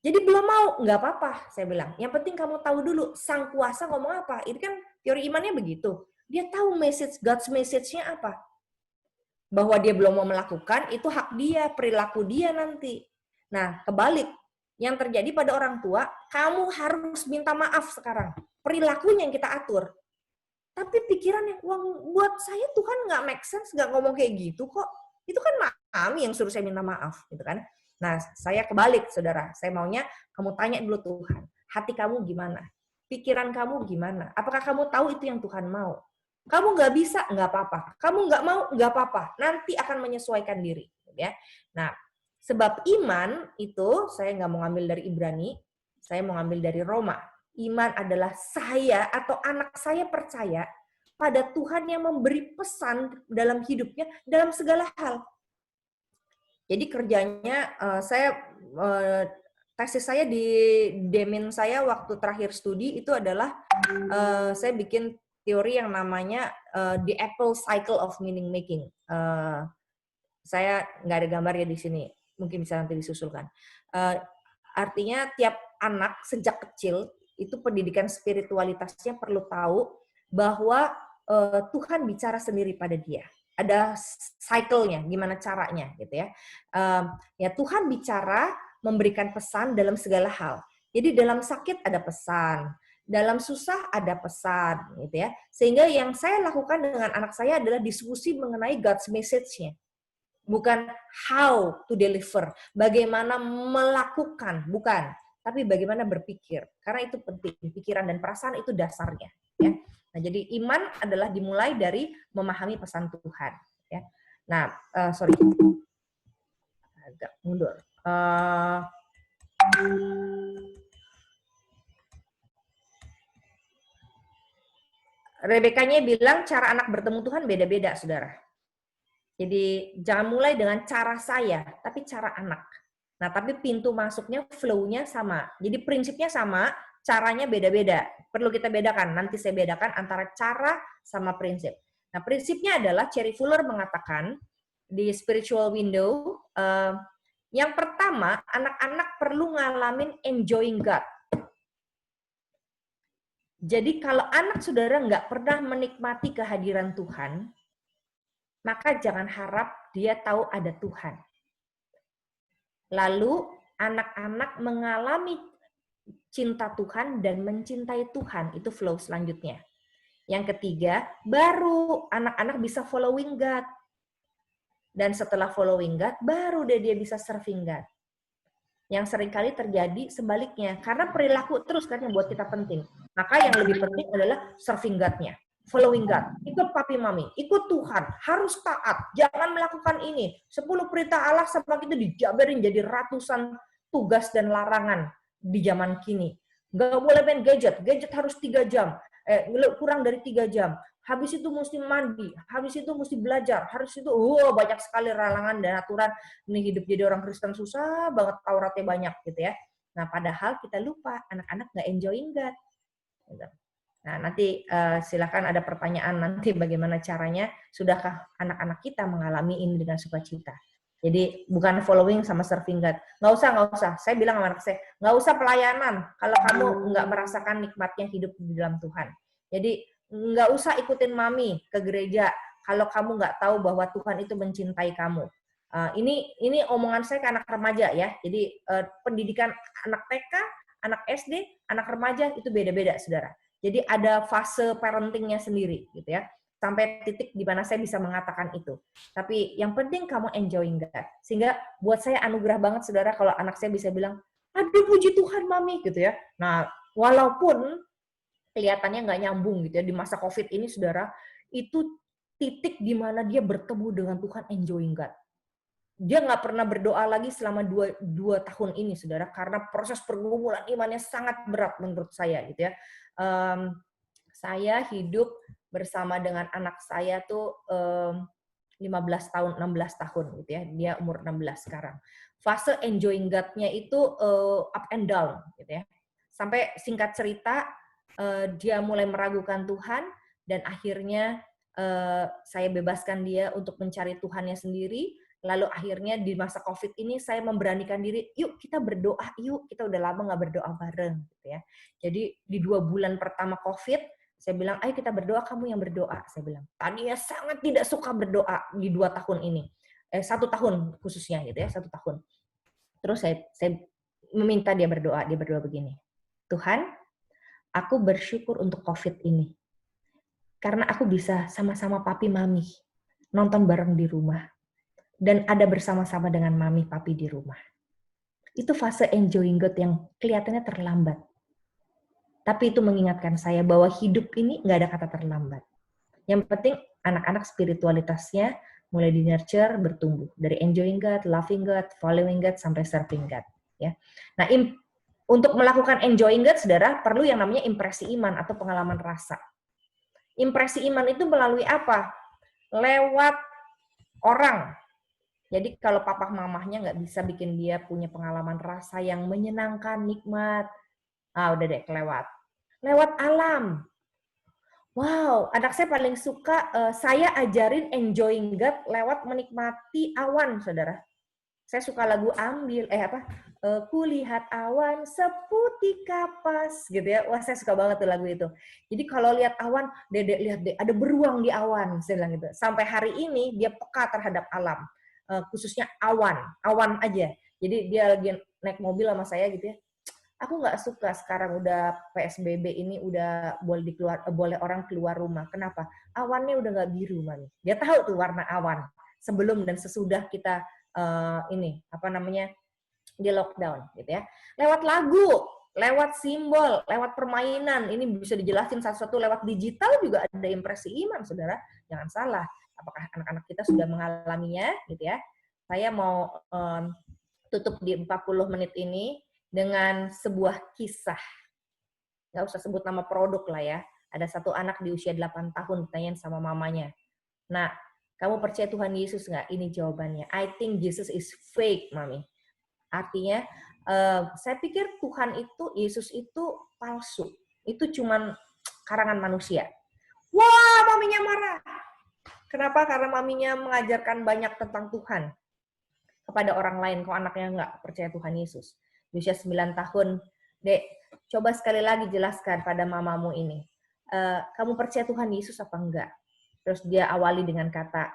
Jadi belum mau, nggak apa-apa, saya bilang. Yang penting kamu tahu dulu, sang kuasa ngomong apa. Ini kan teori imannya begitu. Dia tahu God's message-nya apa. Bahwa dia belum mau melakukan, itu hak dia, perilaku dia nanti. Nah, kebalik. Yang terjadi pada orang tua, kamu harus minta maaf sekarang. Perilakunya yang kita atur. Tapi pikirannya, wah, buat saya Tuhan nggak make sense, nggak ngomong kayak gitu kok. Itu kan mami yang suruh saya minta maaf, gitu kan. Nah, saya kebalik, saudara. Saya maunya kamu tanya dulu Tuhan, hati kamu gimana? Pikiran kamu gimana? Apakah kamu tahu itu yang Tuhan mau? Kamu nggak bisa, nggak apa-apa. Kamu nggak mau, nggak apa-apa. Nanti akan menyesuaikan diri. Ya. Nah, sebab iman itu, saya nggak mau ngambil dari Ibrani, saya mau ngambil dari Roma. Iman adalah saya atau anak saya percaya pada Tuhan yang memberi pesan dalam hidupnya dalam segala hal. Jadi kerjanya tesis saya di demin saya waktu terakhir studi itu adalah saya bikin teori yang namanya the Apple Cycle of Meaning Making. Saya nggak ada gambarnya di sini, mungkin bisa nanti disusulkan. Artinya tiap anak sejak kecil itu pendidikan spiritualitasnya perlu tahu bahwa Tuhan bicara sendiri pada dia. Ada cycle-nya, gimana caranya gitu ya. Ya Tuhan bicara, memberikan pesan dalam segala hal. Jadi dalam sakit ada pesan, dalam susah ada pesan gitu ya. Sehingga yang saya lakukan dengan anak saya adalah diskusi mengenai God's message-nya. Bukan how to deliver, bagaimana melakukan, bukan, tapi bagaimana berpikir. Karena itu penting, pikiran dan perasaan itu dasarnya ya. Nah, jadi iman adalah dimulai dari memahami pesan Tuhan. Ya. Nah, sorry, agak mundur. Rebekanya bilang cara anak bertemu Tuhan beda-beda, saudara. Jadi jangan mulai dengan cara saya, tapi cara anak. Nah, tapi pintu masuknya, flow-nya sama. Jadi prinsipnya sama, caranya beda-beda. Perlu kita bedakan, nanti saya bedakan antara cara sama prinsip. Nah, prinsipnya adalah Cherry Fuller mengatakan di Spiritual Window, yang pertama, anak-anak perlu ngalamin enjoying God. Jadi kalau anak saudara nggak pernah menikmati kehadiran Tuhan, maka jangan harap dia tahu ada Tuhan. Lalu anak-anak mengalami cinta Tuhan dan mencintai Tuhan, itu flow selanjutnya. Yang ketiga, baru anak-anak bisa following God. Dan setelah following God, baru dia bisa serving God. Yang seringkali terjadi sebaliknya, karena perilaku terus kan yang buat kita penting. Maka yang lebih penting adalah serving God-nya. Following God, ikut papi mami, ikut Tuhan, harus taat, jangan melakukan ini. 10 perintah Allah sama kita dijabarin jadi ratusan tugas dan larangan di zaman kini. Gak boleh main gadget harus 3 jam, kurang dari 3 jam. Habis itu mesti mandi, habis itu mesti belajar, habis itu banyak sekali larangan dan aturan. Ini hidup jadi orang Kristen susah banget, Tauratnya banyak gitu ya. Nah padahal kita lupa, anak-anak gak enjoying God. Nah, nanti silakan ada pertanyaan nanti bagaimana caranya, sudahkah anak-anak kita mengalami ini dengan sukacita. Jadi bukan following sama serving God. Nggak usah. Saya bilang sama anak saya, nggak usah pelayanan kalau kamu nggak merasakan nikmatnya hidup di dalam Tuhan. Jadi nggak usah ikutin mami ke gereja kalau kamu nggak tahu bahwa Tuhan itu mencintai kamu. Ini omongan saya ke anak remaja ya. Jadi pendidikan anak TK, anak SD, anak remaja itu beda-beda, saudara. Jadi ada fase parentingnya sendiri, gitu ya. Sampai titik di mana saya bisa mengatakan itu. Tapi yang penting kamu enjoying God. Sehingga buat saya anugerah banget, saudara, kalau anak saya bisa bilang, aduh puji Tuhan, Mami, gitu ya. Nah, walaupun kelihatannya nggak nyambung gitu ya, di masa COVID ini, saudara, itu titik di mana dia bertemu dengan Tuhan, enjoying God. Dia nggak pernah berdoa lagi selama dua tahun ini, saudara, karena proses pergumulan imannya sangat berat menurut saya, gitu ya. Saya hidup bersama dengan anak saya tuh 15 tahun, 16 tahun, gitu ya. Dia umur 16 sekarang. Fase enjoying God-nya itu up and down, gitu ya. Sampai singkat cerita, dia mulai meragukan Tuhan, dan akhirnya saya bebaskan dia untuk mencari Tuhannya sendiri. Lalu akhirnya di masa COVID ini saya memberanikan diri, yuk kita berdoa, yuk kita udah lama nggak berdoa bareng, gitu ya. Jadi di 2 bulan pertama COVID, saya bilang, ayo kita berdoa, kamu yang berdoa, saya bilang. Tadinya sangat tidak suka berdoa di 2 tahun ini, 1 tahun khususnya, gitu ya, 1 tahun. Terus saya meminta dia berdoa begini, Tuhan, aku bersyukur untuk COVID ini, karena aku bisa sama-sama papi mami nonton bareng di rumah. Dan ada bersama-sama dengan mami papi di rumah. Itu fase enjoying God yang kelihatannya terlambat. Tapi itu mengingatkan saya bahwa hidup ini nggak ada kata terlambat. Yang penting anak-anak spiritualitasnya mulai di-nurture, bertumbuh. Dari enjoying God, loving God, following God, sampai serving God. Ya. Nah, untuk melakukan enjoying God, saudara, perlu yang namanya impresi iman atau pengalaman rasa. Impresi iman itu melalui apa? Lewat orang. Jadi kalau papa mamahnya nggak bisa bikin dia punya pengalaman rasa yang menyenangkan, nikmat, udah deh kelewat. Lewat alam. Wow, anak saya paling suka, saya ajarin enjoying God lewat menikmati awan, saudara. Saya suka lagu Ambil, kulihat awan seputih kapas, gitu ya. Wah, saya suka banget tuh lagu itu. Jadi kalau lihat awan, Dedek lihat deh, ada beruang di awan, saya bilang gitu. Sampai hari ini dia peka terhadap alam. Khususnya awan aja. Jadi dia lagi naik mobil sama saya gitu ya. Aku nggak suka sekarang udah PSBB ini udah boleh orang keluar rumah. Kenapa? Awannya udah nggak biru, Mami. Dia tahu tuh warna awan sebelum dan sesudah kita di lockdown gitu ya. Lewat lagu, lewat simbol, lewat permainan. Ini bisa dijelasin satu-satu. Lewat digital juga ada impresi iman, saudara. Jangan salah. Apakah anak-anak kita sudah mengalaminya, gitu ya? Saya mau tutup di 40 menit ini dengan sebuah kisah. Nggak usah sebut nama produk lah ya. Ada satu anak di usia 8 tahun ditanyain sama mamanya. Nah, kamu percaya Tuhan Yesus nggak? Ini jawabannya. I think Jesus is fake, Mami. Artinya, saya pikir Tuhan itu, Yesus itu palsu. Itu cuman karangan manusia. Wah, maminya marah. Kenapa? Karena maminya mengajarkan banyak tentang Tuhan kepada orang lain, kok anaknya nggak percaya Tuhan Yesus. Di usia 9 tahun, Dek, coba sekali lagi jelaskan pada mamamu ini. Kamu percaya Tuhan Yesus apa enggak? Terus dia awali dengan kata,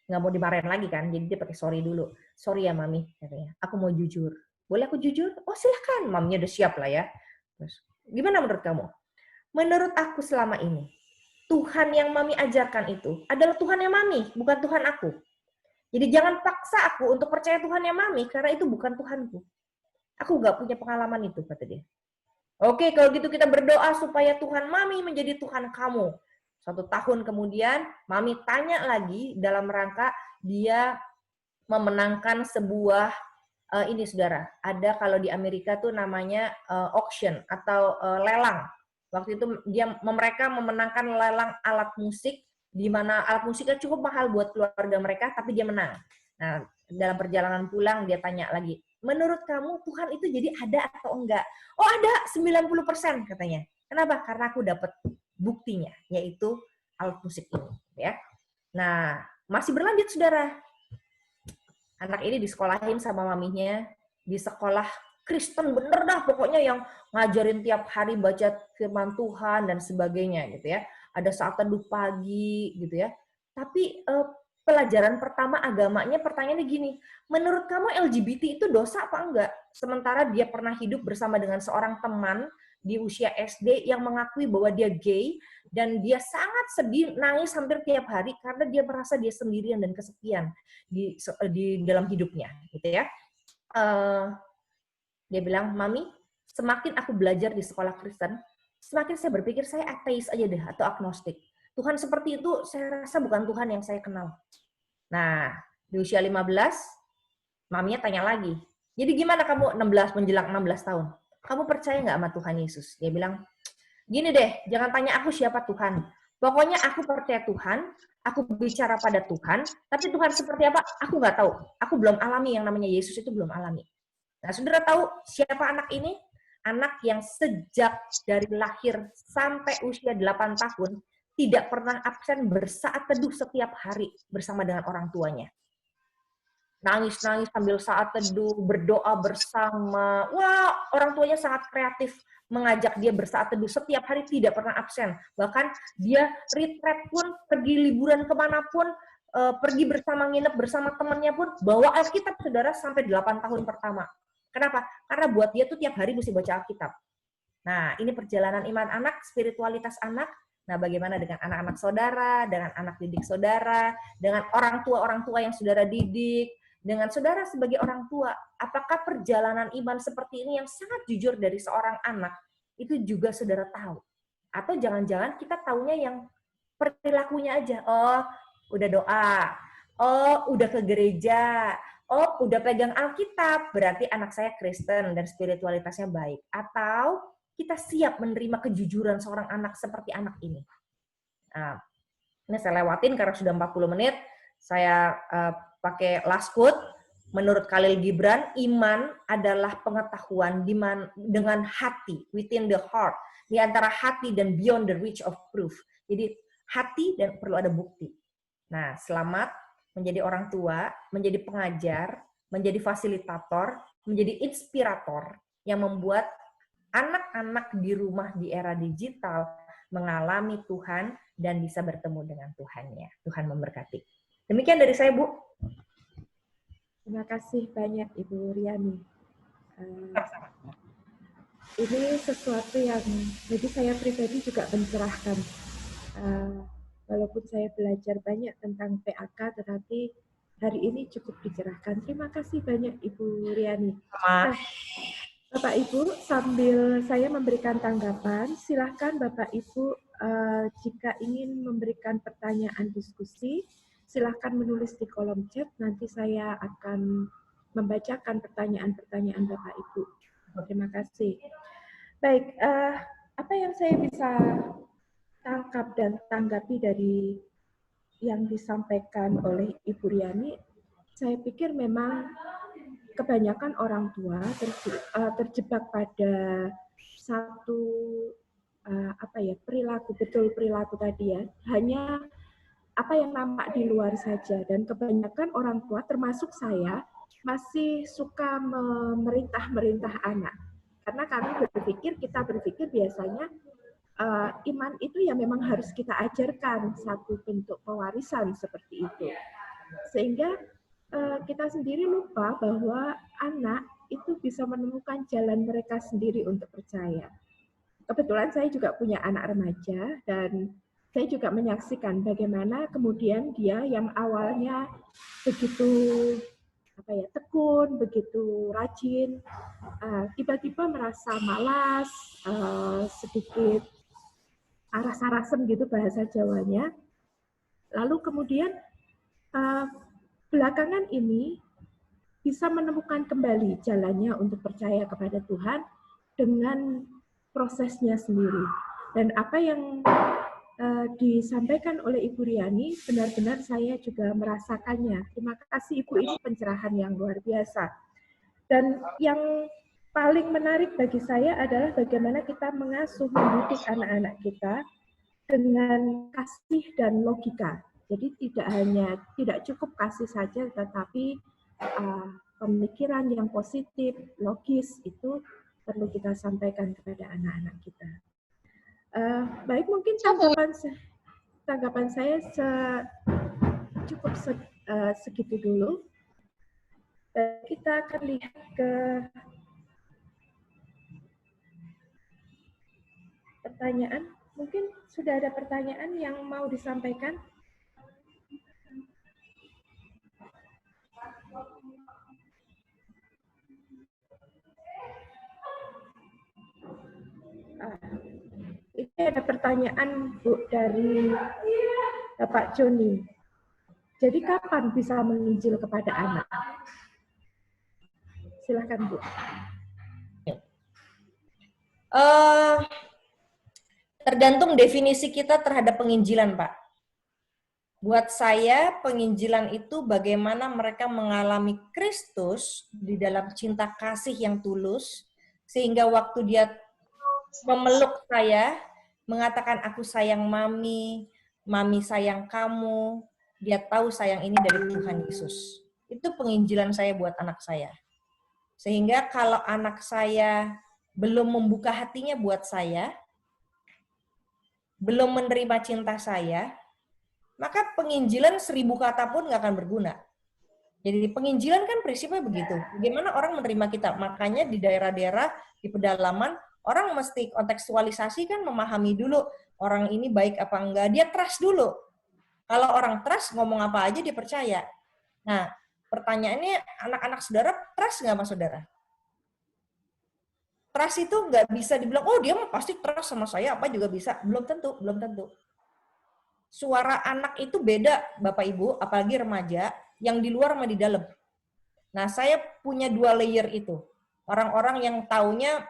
nggak mau dimarahin lagi kan, jadi dia pakai sorry dulu. Sorry ya Mami, katanya. Aku mau jujur. Boleh aku jujur? Oh silahkan, maminya udah siap lah ya. Terus, gimana menurut kamu? Menurut aku selama ini, Tuhan yang Mami ajarkan itu adalah Tuhan yang Mami, bukan Tuhan aku. Jadi jangan paksa aku untuk percaya Tuhan yang Mami, karena itu bukan Tuhanku. Aku nggak punya pengalaman itu, kata dia. Oke, kalau gitu kita berdoa supaya Tuhan Mami menjadi Tuhan kamu. 1 tahun kemudian, Mami tanya lagi dalam rangka dia memenangkan sebuah, ini saudara, ada kalau di Amerika tuh namanya auction atau lelang. Waktu itu mereka memenangkan lelang alat musik, di mana alat musiknya cukup mahal buat keluarga mereka, tapi dia menang. Nah, dalam perjalanan pulang dia tanya lagi, menurut kamu Tuhan itu jadi ada atau enggak? Oh ada, 90% katanya. Kenapa? Karena aku dapat buktinya, yaitu alat musik ini. Ya. Nah, masih berlanjut saudara. Anak ini disekolahin sama maminya, di sekolah Kristen bener dah pokoknya yang ngajarin tiap hari baca firman Tuhan dan sebagainya gitu ya. Ada saat teduh pagi gitu ya. Tapi pelajaran pertama agamanya pertanyaannya gini, menurut kamu LGBT itu dosa apa enggak? Sementara dia pernah hidup bersama dengan seorang teman di usia SD yang mengakui bahwa dia gay, dan dia sangat sedih, nangis hampir tiap hari karena dia merasa dia sendirian dan kesepian di dalam hidupnya, gitu ya. Dia bilang, Mami, semakin aku belajar di sekolah Kristen, semakin saya berpikir saya ateis aja deh, atau agnostik. Tuhan seperti itu saya rasa bukan Tuhan yang saya kenal. Nah, di usia 15, maminya tanya lagi, jadi gimana kamu 16 menjelang 16 tahun? Kamu percaya nggak sama Tuhan Yesus? Dia bilang, gini deh, jangan tanya aku siapa Tuhan. Pokoknya aku percaya Tuhan, aku bicara pada Tuhan, tapi Tuhan seperti apa, aku nggak tahu. Aku belum alami yang namanya Yesus, itu belum alami. Nah, saudara tahu siapa anak ini? Anak yang sejak dari lahir sampai usia 8 tahun, tidak pernah absen bersaat teduh setiap hari bersama dengan orang tuanya. Nangis-nangis sambil saat teduh, berdoa bersama. Wah, orang tuanya sangat kreatif mengajak dia bersaat teduh setiap hari, tidak pernah absen. Bahkan dia retreat pun, pergi liburan kemanapun, pergi bersama, nginep bersama temannya pun, bawa Alkitab, saudara, sampai 8 tahun pertama. Kenapa? Karena buat dia tuh tiap hari mesti baca Alkitab. Nah, ini perjalanan iman anak, spiritualitas anak. Nah, bagaimana dengan anak-anak saudara, dengan anak didik saudara, dengan orang tua yang saudara didik, dengan saudara sebagai orang tua, apakah perjalanan iman seperti ini yang sangat jujur dari seorang anak, itu juga saudara tahu? Atau jangan-jangan kita taunya yang perilakunya aja, oh, udah doa, oh, udah ke gereja, oh, udah pegang Alkitab, berarti anak saya Kristen dan spiritualitasnya baik. Atau kita siap menerima kejujuran seorang anak seperti anak ini. Nah, ini saya lewatin karena sudah 40 menit. Saya pakai last quote. Menurut Khalil Gibran, iman adalah pengetahuan dengan hati, within the heart, di antara hati dan beyond the reach of proof. Jadi hati dan perlu ada bukti. Nah, selamat menjadi orang tua, menjadi pengajar, menjadi fasilitator, menjadi inspirator yang membuat anak-anak di rumah di era digital mengalami Tuhan dan bisa bertemu dengan Tuhannya. Tuhan memberkati. Demikian dari saya, Bu. Terima kasih banyak, Ibu Riani. Ini sesuatu yang bagi saya pribadi juga mencerahkan. Walaupun saya belajar banyak tentang PAK, tetapi hari ini cukup dicerahkan. Terima kasih banyak, Ibu Riani. Nah, Bapak Ibu, sambil saya memberikan tanggapan, silakan Bapak Ibu jika ingin memberikan pertanyaan diskusi, silakan menulis di kolom chat, nanti saya akan membacakan pertanyaan-pertanyaan Bapak Ibu. Terima kasih. Baik, apa yang saya bisa tangkap dan tanggapi dari yang disampaikan oleh Ibu Riani, saya pikir memang kebanyakan orang tua terjebak pada satu perilaku tadi ya, hanya apa yang nampak di luar saja, dan kebanyakan orang tua termasuk saya masih suka memerintah anak, karena kita berpikir biasanya iman itu ya memang harus kita ajarkan, satu bentuk pewarisan seperti itu, sehingga kita sendiri lupa bahwa anak itu bisa menemukan jalan mereka sendiri untuk percaya. Kebetulan saya juga punya anak remaja, dan saya juga menyaksikan bagaimana kemudian dia yang awalnya begitu tekun, begitu rajin, tiba-tiba merasa malas, sedikit aras-arasen gitu bahasa Jawanya. Lalu kemudian belakangan ini bisa menemukan kembali jalannya untuk percaya kepada Tuhan dengan prosesnya sendiri. Dan apa yang disampaikan oleh Ibu Riani, benar-benar saya juga merasakannya. Terima kasih Ibu, ini pencerahan yang luar biasa. Dan yang paling menarik bagi saya adalah bagaimana kita mengasuh, mendidik anak-anak kita dengan kasih dan logika. Jadi tidak cukup kasih saja, tetapi pemikiran yang positif, logis itu perlu kita sampaikan kepada anak-anak kita. Baik, mungkin tanggapan saya cukup segitu dulu. Kita akan lihat ke pertanyaan. Mungkin sudah ada pertanyaan yang mau disampaikan. Ini ada pertanyaan Bu dari Bapak Joni. Jadi kapan bisa menginjil kepada anak? Silakan Bu. Tergantung definisi kita terhadap penginjilan, Pak. Buat saya, penginjilan itu bagaimana mereka mengalami Kristus di dalam cinta kasih yang tulus, sehingga waktu dia memeluk saya, mengatakan aku sayang mami, mami sayang kamu, dia tahu sayang ini dari Tuhan Yesus. Itu penginjilan saya buat anak saya. Sehingga kalau anak saya belum membuka hatinya buat saya, belum menerima cinta saya, maka penginjilan 1000 kata pun nggak akan berguna. Jadi penginjilan kan prinsipnya begitu. Bagaimana orang menerima kita? Makanya di daerah-daerah, di pedalaman, orang mesti kontekstualisasi kan, memahami dulu orang ini baik apa enggak. Dia trust dulu. Kalau orang trust, ngomong apa aja dia percaya. Nah, pertanyaannya, anak-anak saudara trust nggak sama saudara? Trust itu nggak bisa dibilang, oh dia pasti trust sama saya, apa juga bisa. Belum tentu, belum tentu. Suara anak itu beda, Bapak Ibu, apalagi remaja, yang di luar sama di dalam. Nah, saya punya 2 layer itu. Orang-orang yang taunya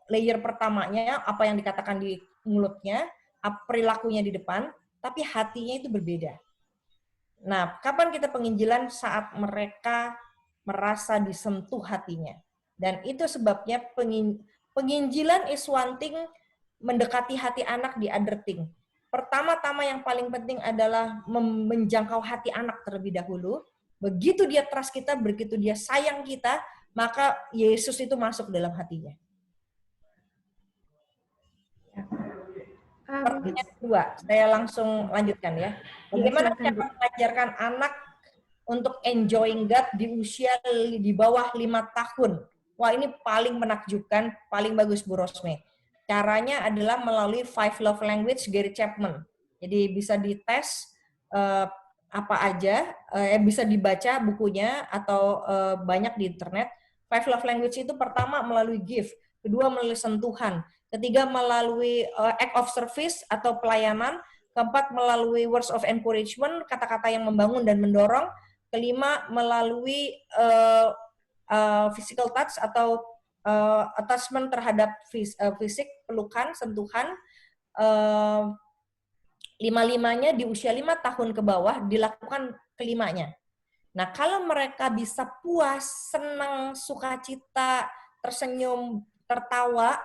layer pertamanya, apa yang dikatakan di mulutnya, perilakunya di depan, tapi hatinya itu berbeda. Nah, kapan kita penginjilan? Saat mereka merasa disentuh hatinya. Dan itu sebabnya penginjilan is one thing, mendekati hati anak di other thing. Pertama-tama yang paling penting adalah menjangkau hati anak terlebih dahulu. Begitu dia trust kita, begitu dia sayang kita, maka Yesus itu masuk dalam hatinya. Pertanyaan kedua, saya langsung lanjutkan ya. Bagaimana cara mengajarkan anak untuk enjoying God di usia di bawah 5 tahun? Wah, ini paling menakjubkan, paling bagus Bu Rosme. Caranya adalah melalui 5 Love Language Gary Chapman. Jadi bisa dites apa aja, bisa dibaca bukunya atau banyak di internet. 5 Love Language itu pertama melalui gift, kedua melalui sentuhan, ketiga melalui act of service atau pelayanan, keempat melalui words of encouragement, kata-kata yang membangun dan mendorong, kelima melalui physical touch atau attachment terhadap fisik, pelukan, sentuhan. 5-5-nya di usia 5 tahun ke bawah dilakukan kelimanya. Nah, kalau mereka bisa puas, senang, sukacita, tersenyum, tertawa,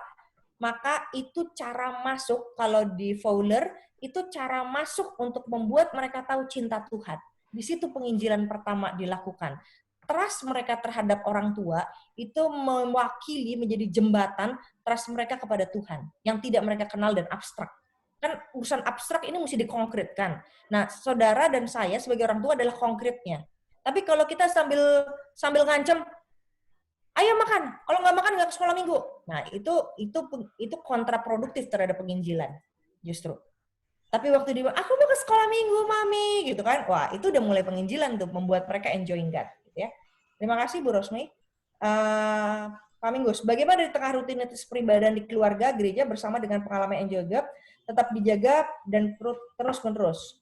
maka itu cara masuk, kalau di Fowler, itu cara masuk untuk membuat mereka tahu cinta Tuhan. Di situ penginjilan pertama dilakukan. Trust mereka terhadap orang tua itu mewakili, menjadi jembatan trust mereka kepada Tuhan yang tidak mereka kenal dan abstrak. Kan urusan abstrak ini mesti dikonkretkan. Nah, saudara dan saya sebagai orang tua adalah konkretnya. Tapi kalau kita sambil ngancem, ayo makan, kalau nggak makan nggak ke sekolah minggu. Nah, itu kontraproduktif terhadap penginjilan justru. Tapi waktu dia, aku mau ke sekolah minggu, mami, gitu kan. Wah, itu udah mulai penginjilan tuh, membuat mereka enjoying God. Gitu ya. Terima kasih Bu Rosmi. Pak Minggus, bagaimana di tengah rutinitas peribadahan di keluarga, gereja bersama dengan pengalaman enjoy God, tetap dijaga dan terus-menerus?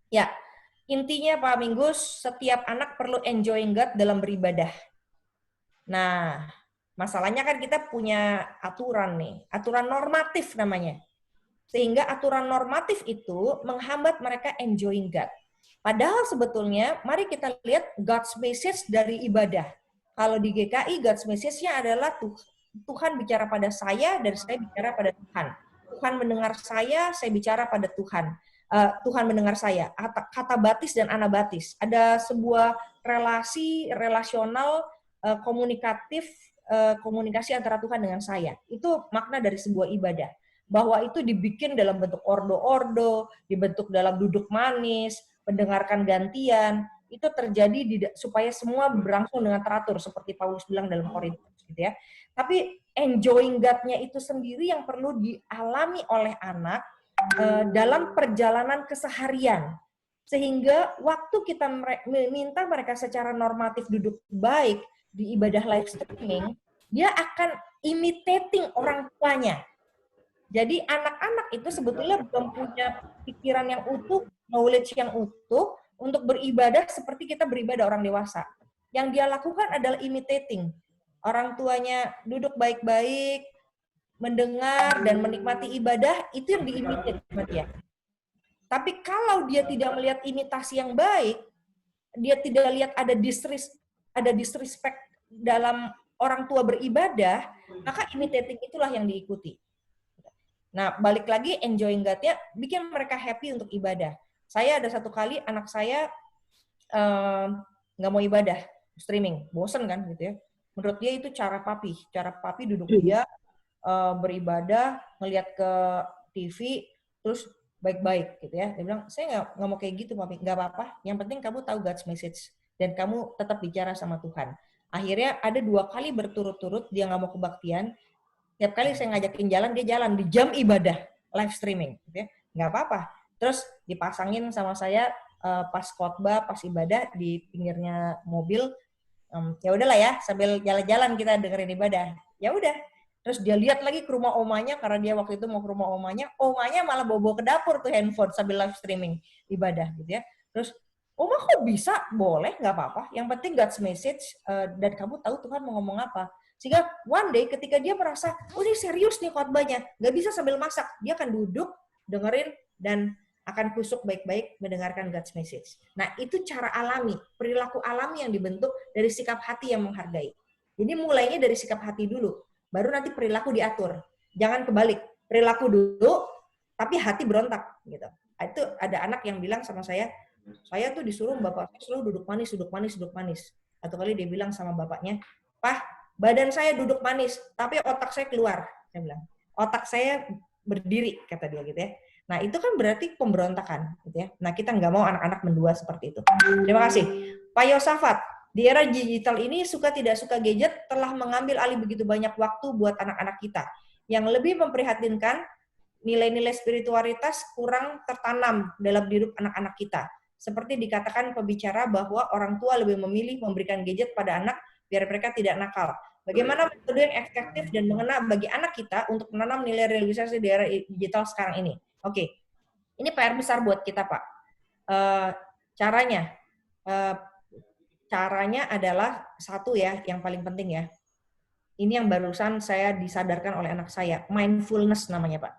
Ya, intinya Pak Minggus, setiap anak perlu enjoying God dalam beribadah. Nah, masalahnya kan kita punya aturan nih, aturan normatif namanya. Sehingga aturan normatif itu menghambat mereka enjoying God. Padahal sebetulnya, mari kita lihat God's message dari ibadah. Kalau di GKI, God's message-nya adalah Tuhan bicara pada saya dan saya bicara pada Tuhan. Tuhan mendengar saya bicara pada Tuhan. Tuhan mendengar saya. Kata batis dan anabatis. Ada sebuah relasional, komunikatif, komunikasi antara Tuhan dengan saya. Itu makna dari sebuah ibadah. bahwa itu dibikin dalam bentuk ordo-ordo, dibentuk dalam duduk manis, mendengarkan gantian, itu terjadi supaya semua berlangsung dengan teratur seperti Paulus bilang dalam Korintus gitu ya. Tapi enjoying God-nya itu sendiri yang perlu dialami oleh anak dalam perjalanan keseharian. Sehingga waktu kita minta mereka secara normatif duduk baik di ibadah live streaming, dia akan imitating orang tuanya. Jadi anak-anak itu sebetulnya belum punya pikiran yang utuh, knowledge yang utuh untuk beribadah seperti kita beribadah orang dewasa. Yang dia lakukan adalah imitating. Orang tuanya duduk baik-baik, mendengar dan menikmati ibadah, itu yang diimitate sama dia. Tapi kalau dia tidak melihat imitasi yang baik, dia tidak lihat ada disrespect dalam orang tua beribadah, maka imitating itulah yang diikuti. Nah, balik lagi enjoying God-nya bikin mereka happy untuk ibadah. Saya ada satu kali anak saya nggak mau ibadah, streaming, bosen kan gitu ya. Menurut dia itu cara papi duduk dia beribadah, ngelihat ke TV, terus baik-baik gitu ya. Dia bilang, saya nggak mau kayak gitu papi, nggak apa-apa. Yang penting kamu tahu God's message dan kamu tetap bicara sama Tuhan. Akhirnya ada 2 kali berturut-turut dia nggak mau kebaktian. Tiap kali saya ngajakin jalan, dia jalan di jam ibadah, live streaming, gitu ya. Nggak apa-apa. Terus dipasangin sama saya pas khotbah, pas ibadah di pinggirnya mobil. Ya udahlah ya, sambil jalan-jalan kita dengerin ibadah. Ya udah. Terus dia lihat lagi ke rumah omanya, karena dia waktu itu mau ke rumah omanya malah bawa ke dapur tuh handphone sambil live streaming ibadah, gitu ya. Terus, Oma kok bisa? Boleh, nggak apa-apa. Yang penting God's message, dan kamu tahu Tuhan mau ngomong apa. Sehingga one day ketika dia merasa, oh ini serius nih khotbahnya, nggak bisa sambil masak. Dia akan duduk, dengerin, dan akan kusuk baik-baik mendengarkan God's message. Nah, itu cara alami, perilaku alami yang dibentuk dari sikap hati yang menghargai. Jadi mulainya dari sikap hati dulu, baru nanti perilaku diatur. Jangan kebalik, perilaku dulu, tapi hati berontak. Gitu. Itu ada anak yang bilang sama saya tuh disuruh bapak selalu duduk manis. Satu kali dia bilang sama bapaknya, Pak, badan saya duduk manis, tapi otak saya keluar. Saya bilang, otak saya berdiri, kata dia gitu ya. Nah, itu kan berarti pemberontakan. Gitu ya. Nah, kita nggak mau anak-anak mendua seperti itu. Terima kasih. Pak Yosafat, di era digital ini suka tidak suka gadget telah mengambil alih begitu banyak waktu buat anak-anak kita. Yang lebih memprihatinkan, nilai-nilai spiritualitas kurang tertanam dalam hidup anak-anak kita. Seperti dikatakan pembicara bahwa orang tua lebih memilih memberikan gadget pada anak biar mereka tidak nakal. Bagaimana metode yang efektif dan mengena bagi anak kita untuk menanam nilai religiusitas di era digital sekarang ini? Oke, ini PR besar buat kita, Pak. Caranya adalah satu ya, yang paling penting ya. Ini yang barusan saya disadarkan oleh anak saya, mindfulness namanya, Pak.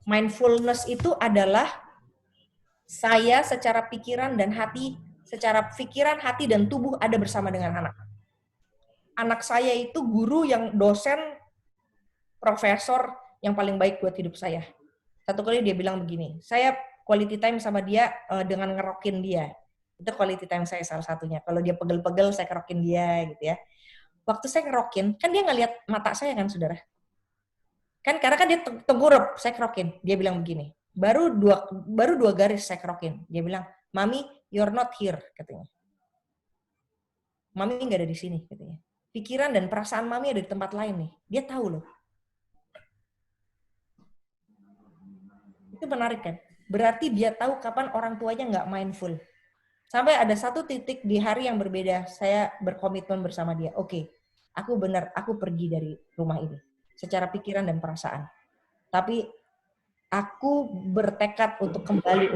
Mindfulness itu adalah saya secara pikiran dan hati, dan tubuh ada bersama dengan anak. Anak saya itu guru yang dosen, profesor yang paling baik buat hidup saya. Satu kali dia bilang begini, saya quality time sama dia dengan ngerokin dia. Itu quality time saya salah satunya. Kalau dia pegel-pegel, saya kerokin dia gitu ya. Waktu saya kerokin, kan dia nggak lihat mata saya kan, saudara? Kan karena kan dia tengkurap, saya kerokin. Dia bilang begini, baru dua garis saya kerokin. Dia bilang, Mami, you're not here, katanya. Mami nggak ada di sini, katanya. Pikiran dan perasaan Mami ada di tempat lain nih. Dia tahu loh. Itu menarik kan? Berarti dia tahu kapan orang tuanya nggak mindful. Sampai ada satu titik di hari yang berbeda, saya berkomitmen bersama dia. Oke, aku pergi dari rumah ini. Secara pikiran dan perasaan. Tapi aku bertekad untuk kembali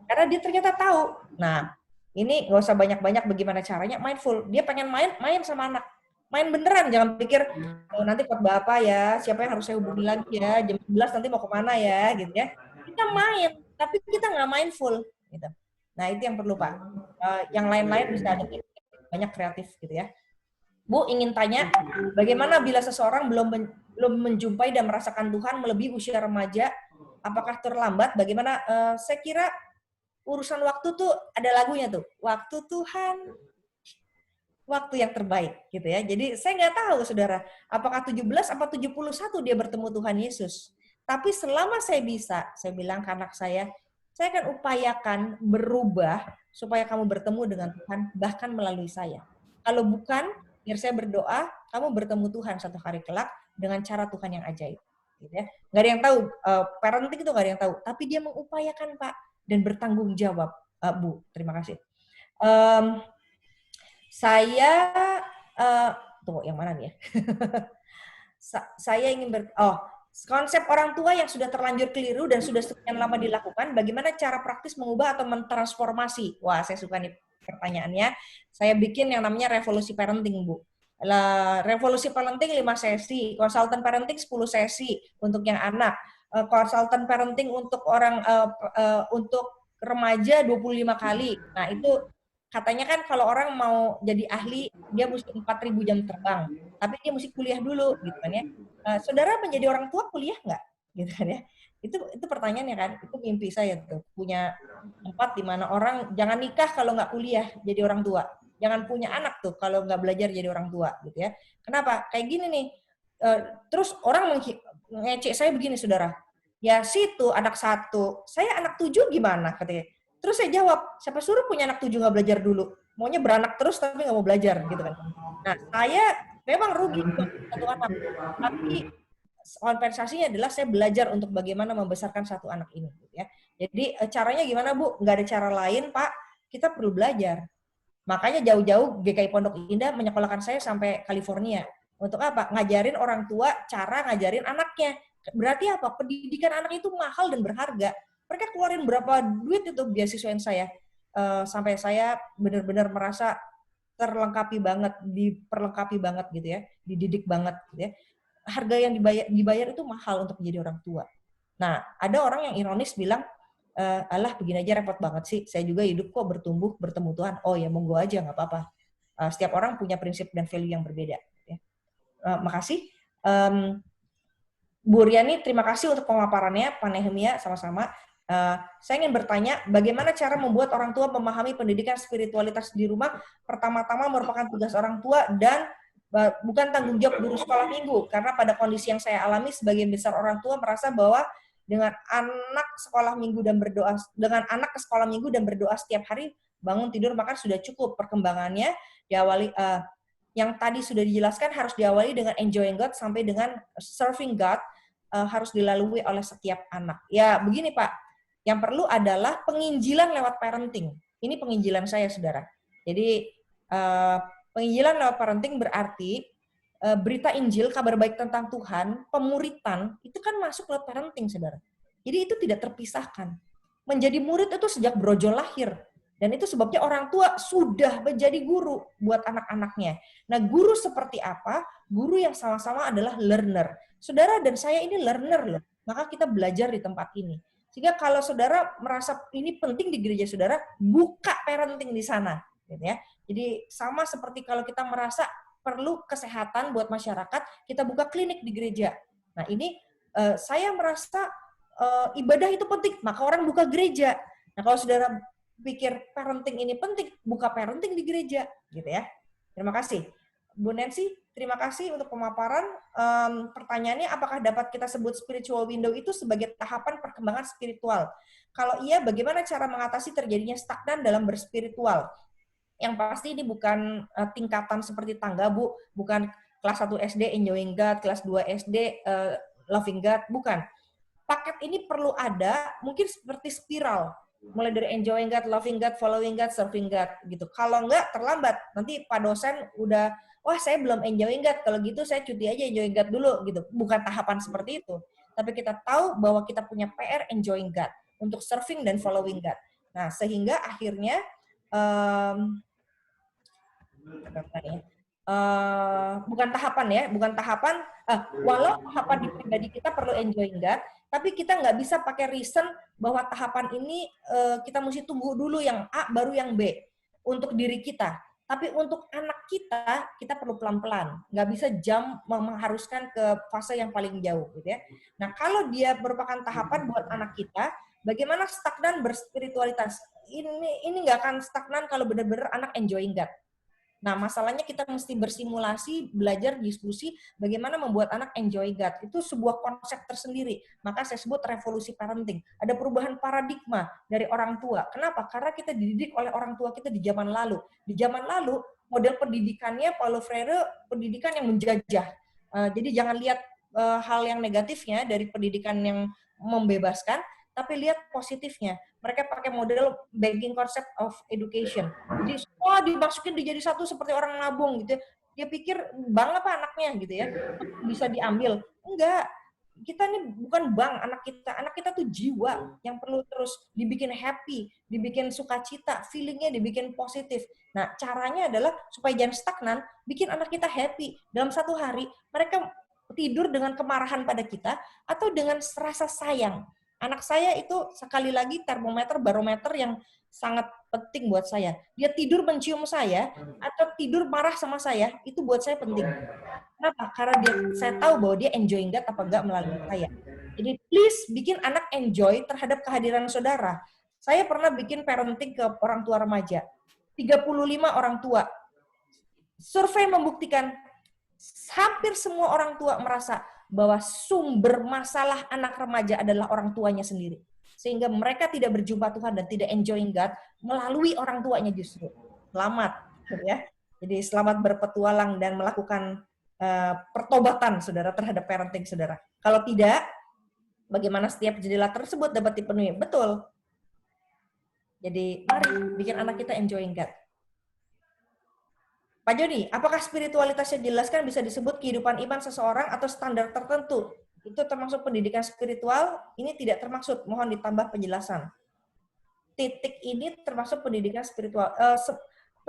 karena dia ternyata tahu. Nah, ini nggak usah banyak-banyak bagaimana caranya, mindful. Dia pengen main sama anak. Main beneran, jangan pikir nanti khotbah apa ya, siapa yang harus saya hubungi lagi ya, jam 11 nanti mau kemana ya, gitu ya. Kita main, tapi kita nggak mindful. Gitu. Nah, itu yang perlu, Pak. Yang lain-lain bisa ada banyak kreatif gitu ya. Bu, ingin tanya, bagaimana bila seseorang belum menjumpai dan merasakan Tuhan melebihi usia remaja, apakah terlambat? Bagaimana? Saya kira urusan waktu tuh ada lagunya tuh. Waktu Tuhan, waktu yang terbaik gitu ya. Jadi saya nggak tahu, saudara, apakah 17 atau 71 dia bertemu Tuhan Yesus. Tapi selama saya bisa, saya bilang ke anak saya akan upayakan berubah supaya kamu bertemu dengan Tuhan, bahkan melalui saya. Kalau bukan, biar saya berdoa, kamu bertemu Tuhan satu hari kelak dengan cara Tuhan yang ajaib. Gitu ya. Nggak ada yang tahu, parenting itu nggak ada yang tahu. Tapi dia mengupayakan, Pak, dan bertanggung jawab. Bu, terima kasih. Saya, tunggu, yang mana nih ya? Saya ingin konsep orang tua yang sudah terlanjur keliru dan sudah sekian lama dilakukan, bagaimana cara praktis mengubah atau mentransformasi? Wah, saya suka nih pertanyaannya. Saya bikin yang namanya revolusi parenting, Bu. Revolusi parenting 5 sesi, konsultan parenting 10 sesi untuk yang anak, konsultan parenting untuk orang untuk remaja 25 kali. Nah, itu katanya kan kalau orang mau jadi ahli, dia mesti 4.000 jam terbang. Tapi dia mesti kuliah dulu, gitu kan ya. Saudara menjadi orang tua kuliah nggak? Gitu kan ya. Itu pertanyaannya kan. Itu mimpi saya tuh. Punya tempat di mana orang jangan nikah kalau nggak kuliah jadi orang tua. Jangan punya anak tuh kalau nggak belajar jadi orang tua, gitu ya. Kenapa? Kayak gini nih. Terus orang ngecek saya begini, saudara. Ya situ anak 1, saya anak 7 gimana katanya. Terus saya jawab, siapa suruh punya anak 7 nggak belajar dulu? Maunya beranak terus tapi nggak mau belajar, gitu kan. Nah, saya memang rugi satu anak, tapi kompensasinya adalah saya belajar untuk bagaimana membesarkan satu anak ini. Gitu ya. Jadi caranya gimana, Bu? Nggak ada cara lain, Pak. Kita perlu belajar. Makanya jauh-jauh GKI Pondok Indah menyekolahkan saya sampai California. Untuk apa? Ngajarin orang tua cara ngajarin anaknya. Berarti apa? Pendidikan anak itu mahal dan berharga. Mereka keluarin berapa duit itu beasiswain saya. Sampai saya benar-benar merasa terlengkapi banget, diperlengkapi banget gitu ya, dididik banget gitu ya. Harga yang dibayar itu mahal untuk menjadi orang tua. Nah, ada orang yang ironis bilang, alah begini aja repot banget sih, saya juga hidup kok bertumbuh, bertemu Tuhan. Oh ya, monggo aja, nggak apa-apa. Setiap orang punya prinsip dan value yang berbeda. Ya. Makasih. Bu Riani, terima kasih untuk pemaparannya, Pak Nehemia, sama-sama. Saya ingin bertanya, bagaimana cara membuat orang tua memahami pendidikan spiritualitas di rumah? Pertama-tama merupakan tugas orang tua dan bukan tanggung jawab guru sekolah minggu. Karena pada kondisi yang saya alami, sebagian besar orang tua merasa bahwa dengan anak ke sekolah minggu dan berdoa setiap hari, bangun tidur makan sudah cukup. Perkembangannya diawali yang tadi sudah dijelaskan harus diawali dengan enjoying God sampai dengan serving God, harus dilalui oleh setiap anak. Ya begini Pak. Yang perlu adalah penginjilan lewat parenting. Ini penginjilan saya, saudara. Jadi, penginjilan lewat parenting berarti berita Injil, kabar baik tentang Tuhan, pemuritan, itu kan masuk lewat parenting, saudara. Jadi itu tidak terpisahkan. Menjadi murid itu sejak brojol lahir. Dan itu sebabnya orang tua sudah menjadi guru buat anak-anaknya. Nah, guru seperti apa? Guru yang sama-sama adalah learner. Saudara dan saya ini learner loh. Maka kita belajar di tempat ini. Sehingga kalau saudara merasa ini penting di gereja saudara, buka parenting di sana, gitu ya. Jadi sama seperti kalau kita merasa perlu kesehatan buat masyarakat, kita buka klinik di gereja. Nah ini saya merasa ibadah itu penting, maka orang buka gereja. Nah kalau saudara pikir parenting ini penting, buka parenting di gereja, gitu ya. Terima kasih. Bu Nancy, terima kasih untuk pemaparan. Pertanyaannya, apakah dapat kita sebut spiritual window itu sebagai tahapan perkembangan spiritual? Kalau iya, bagaimana cara mengatasi terjadinya stagnan dalam berspiritual? Yang pasti ini bukan tingkatan seperti tangga, Bu. Bukan kelas 1 SD enjoying God, kelas 2 SD loving God, bukan. Paket ini perlu ada, mungkin seperti spiral. Mulai dari enjoying God, loving God, following God, serving God, gitu. Kalau enggak, terlambat. Nanti Pak dosen udah, wah saya belum enjoying God, kalau gitu saya cuti aja enjoying God dulu, gitu. Bukan tahapan seperti itu. Tapi kita tahu bahwa kita punya PR enjoying God, untuk serving dan following God. Nah, sehingga akhirnya, bukan tahapan, walau tahapan di pribadi kita perlu enjoying God, tapi kita nggak bisa pakai reason bahwa tahapan ini kita mesti tunggu dulu yang A, baru yang B untuk diri kita. Tapi untuk anak kita perlu pelan-pelan. Nggak bisa mengharuskan ke fase yang paling jauh. Gitu ya. Nah, kalau dia merupakan tahapan buat anak kita, bagaimana stagnan berspiritualitas? Ini nggak akan stagnan kalau benar-benar anak enjoying God. Nah, masalahnya kita mesti bersimulasi, belajar, diskusi, bagaimana membuat anak enjoy God. Itu sebuah konsep tersendiri. Maka saya sebut revolusi parenting. Ada perubahan paradigma dari orang tua. Kenapa? Karena kita dididik oleh orang tua kita di zaman lalu. Di zaman lalu, model pendidikannya Paulo Freire, pendidikan yang menjajah. Jadi jangan lihat hal yang negatifnya dari pendidikan yang membebaskan, tapi lihat positifnya. Mereka pakai model banking concept of education. Jadi semua dimasukin dijadi satu seperti orang nabung gitu. Dia pikir bank apa anaknya gitu ya. Bisa diambil. Enggak. Kita ini bukan bank anak kita. Anak kita tuh jiwa yang perlu terus dibikin happy, dibikin sukacita, feelingnya dibikin positif. Nah, caranya adalah supaya jangan stagnan, bikin anak kita happy. Dalam satu hari, mereka tidur dengan kemarahan pada kita atau dengan rasa sayang. Anak saya itu sekali lagi termometer, barometer yang sangat penting buat saya. Dia tidur mencium saya atau tidur marah sama saya, itu buat saya penting. Kenapa? Karena saya tahu bahwa dia enjoying God apa enggak melalui saya. Jadi please bikin anak enjoy terhadap kehadiran saudara. Saya pernah bikin parenting ke orang tua remaja. 35 orang tua. Survei membuktikan hampir semua orang tua merasa bahwa sumber masalah anak remaja adalah orang tuanya sendiri. Sehingga mereka tidak berjumpa Tuhan dan tidak enjoying God melalui orang tuanya justru. Selamat. Ya. Jadi selamat berpetualang dan melakukan pertobatan saudara terhadap parenting saudara. Kalau tidak, bagaimana setiap jendela tersebut dapat dipenuhi? Betul. Jadi mari bikin anak kita enjoying God. Pak Joni, apakah spiritualitas yang dijelaskan bisa disebut kehidupan iman seseorang atau standar tertentu? Itu termasuk pendidikan spiritual? Ini tidak termaksud. Mohon ditambah penjelasan. Titik ini termasuk pendidikan spiritual.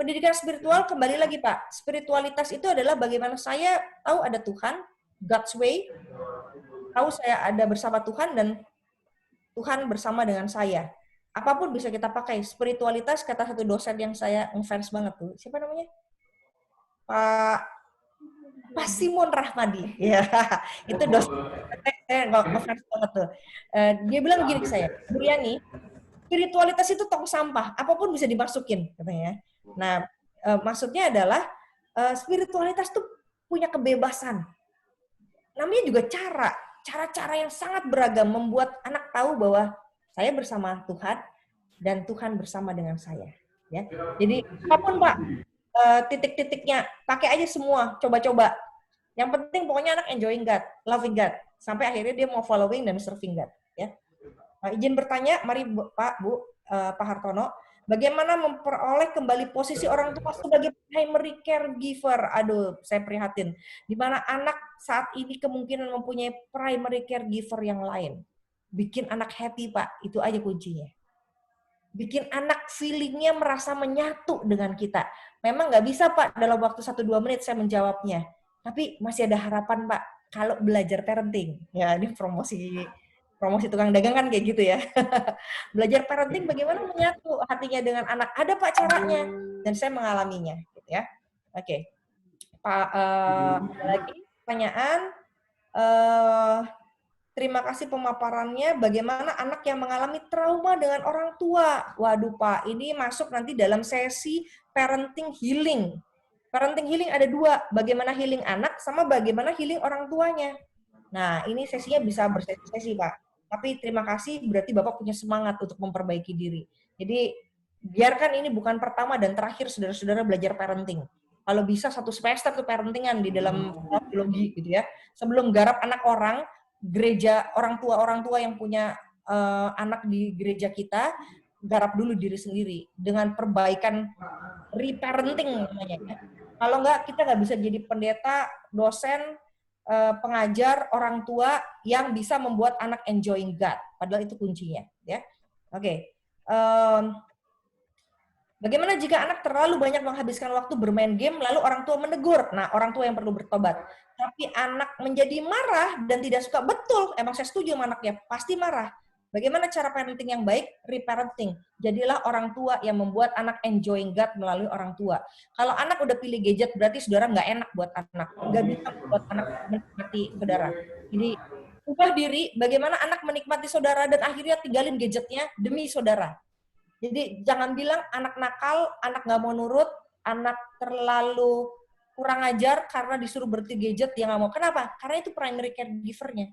Pendidikan spiritual kembali lagi Pak. Spiritualitas itu adalah bagaimana saya tahu ada Tuhan, God's way, tahu saya ada bersama Tuhan dan Tuhan bersama dengan saya. Apapun bisa kita pakai. Spiritualitas, kata satu dosen yang saya ngefans banget tuh. Siapa namanya? Pak Simon Rahmadi, ya itu dosen ngefans banget tuh. Dia bilang gini ke saya, Bu Yani, spiritualitas itu tong sampah, apapun bisa dimasukin, katanya. Nah, maksudnya adalah spiritualitas tuh punya kebebasan. Namanya juga cara-cara yang sangat beragam membuat anak tahu bahwa saya bersama Tuhan dan Tuhan bersama dengan saya. Ya, jadi apapun Pak. Titik-titiknya, pakai aja semua, coba-coba. Yang penting pokoknya anak enjoying God, loving God, sampai akhirnya dia mau following dan serving God. Ya. Izin bertanya, mari Pak, Bu, Pak Hartono, bagaimana memperoleh kembali posisi orang tua sebagai primary caregiver? Aduh, saya prihatin. Di mana anak saat ini kemungkinan mempunyai primary caregiver yang lain. Bikin anak happy, Pak, itu aja kuncinya. Bikin anak feelingnya merasa menyatu dengan kita. Memang nggak bisa Pak dalam waktu 1-2 menit saya menjawabnya. Tapi masih ada harapan Pak kalau belajar parenting. Ya ini promosi tukang dagang kan kayak gitu ya. Belajar parenting bagaimana menyatu hatinya dengan anak. Ada Pak caranya dan saya mengalaminya. Gitu ya. Oke. Pak, ada lagi pertanyaan. Terima kasih pemaparannya. Bagaimana anak yang mengalami trauma dengan orang tua? Waduh Pak, ini masuk nanti dalam sesi parenting healing. Parenting healing ada 2, bagaimana healing anak sama bagaimana healing orang tuanya. Nah, ini sesinya bisa bersesi-sesi Pak. Tapi terima kasih, berarti Bapak punya semangat untuk memperbaiki diri. Jadi, biarkan ini bukan pertama dan terakhir saudara-saudara belajar parenting. Kalau bisa 1 semester tuh parentingan di dalam biologi gitu ya. Sebelum garap anak orang, gereja orang tua yang punya anak di gereja kita garap dulu diri sendiri dengan perbaikan reparenting namanya. Kalau enggak kita nggak bisa jadi pendeta, dosen, pengajar, orang tua yang bisa membuat anak enjoying God. Padahal itu kuncinya, ya. Oke. Bagaimana jika anak terlalu banyak menghabiskan waktu bermain game, lalu orang tua menegur? Nah, orang tua yang perlu bertobat. Tapi anak menjadi marah dan tidak suka, betul, emang saya setuju sama anaknya, pasti marah. Bagaimana cara parenting yang baik? Reparenting. Jadilah orang tua yang membuat anak enjoying God melalui orang tua. Kalau anak udah pilih gadget, berarti saudara nggak enak buat anak. Nggak bisa buat anak menikmati saudara. Jadi, ubah diri, bagaimana anak menikmati saudara dan akhirnya tinggalin gadgetnya demi saudara. Jadi jangan bilang anak nakal, anak nggak mau nurut, anak terlalu kurang ajar karena disuruh berhenti gadget, dia nggak mau. Kenapa? Karena itu primary caregiver-nya.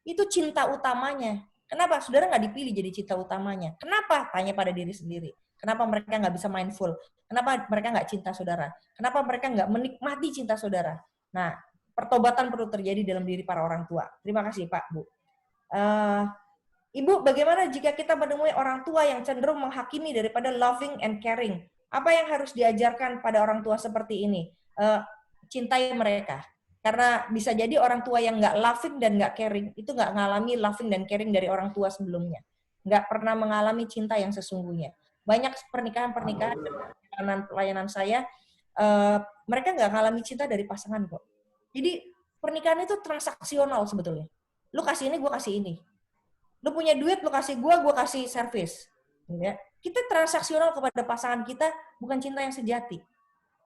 Itu cinta utamanya. Kenapa? Saudara nggak dipilih jadi cinta utamanya. Kenapa? Tanya pada diri sendiri. Kenapa mereka nggak bisa mindful? Kenapa mereka nggak cinta saudara? Kenapa mereka nggak menikmati cinta saudara? Nah, pertobatan perlu terjadi dalam diri para orang tua. Terima kasih, Pak, Bu. Ibu, bagaimana jika kita menemui orang tua yang cenderung menghakimi daripada loving and caring? Apa yang harus diajarkan pada orang tua seperti ini? Cintai mereka. Karena bisa jadi orang tua yang nggak loving dan nggak caring, itu nggak ngalami loving dan caring dari orang tua sebelumnya. Nggak pernah mengalami cinta yang sesungguhnya. Banyak pernikahan-pernikahan pelayanan saya, mereka nggak ngalami cinta dari pasangan kok. Jadi pernikahan itu transaksional sebetulnya. Lu kasih ini, gue kasih ini. Lu punya duit, lu kasih gue kasih servis. Ya. Kita transaksional kepada pasangan kita, bukan cinta yang sejati.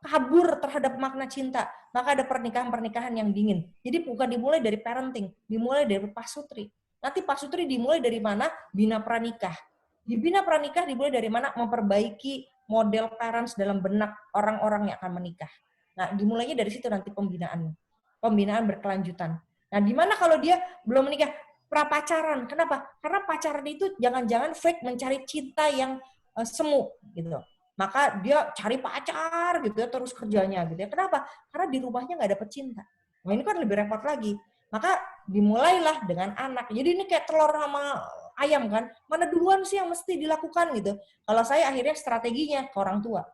Kabur terhadap makna cinta, maka ada pernikahan-pernikahan yang dingin. Jadi bukan dimulai dari parenting, dimulai dari pasutri. Nanti pasutri dimulai dari mana? Bina pranikah. Di bina pranikah dimulai dari mana? Memperbaiki model parents dalam benak orang-orang yang akan menikah. Nah, dimulainya dari situ nanti pembinaan. Pembinaan berkelanjutan. Nah, di mana kalau dia belum menikah? Prapacaran. Kenapa? Karena pacaran itu jangan-jangan fake mencari cinta yang semu gitu. Maka dia cari pacar gitu ya, terus kerjanya gitu ya. Kenapa? Karena di rumahnya nggak dapet cinta. Nah, ini kan lebih repot lagi. Maka dimulailah dengan anak. Jadi ini kayak telur sama ayam kan. Mana duluan sih yang mesti dilakukan gitu. Kalau saya akhirnya strateginya ke orang tua.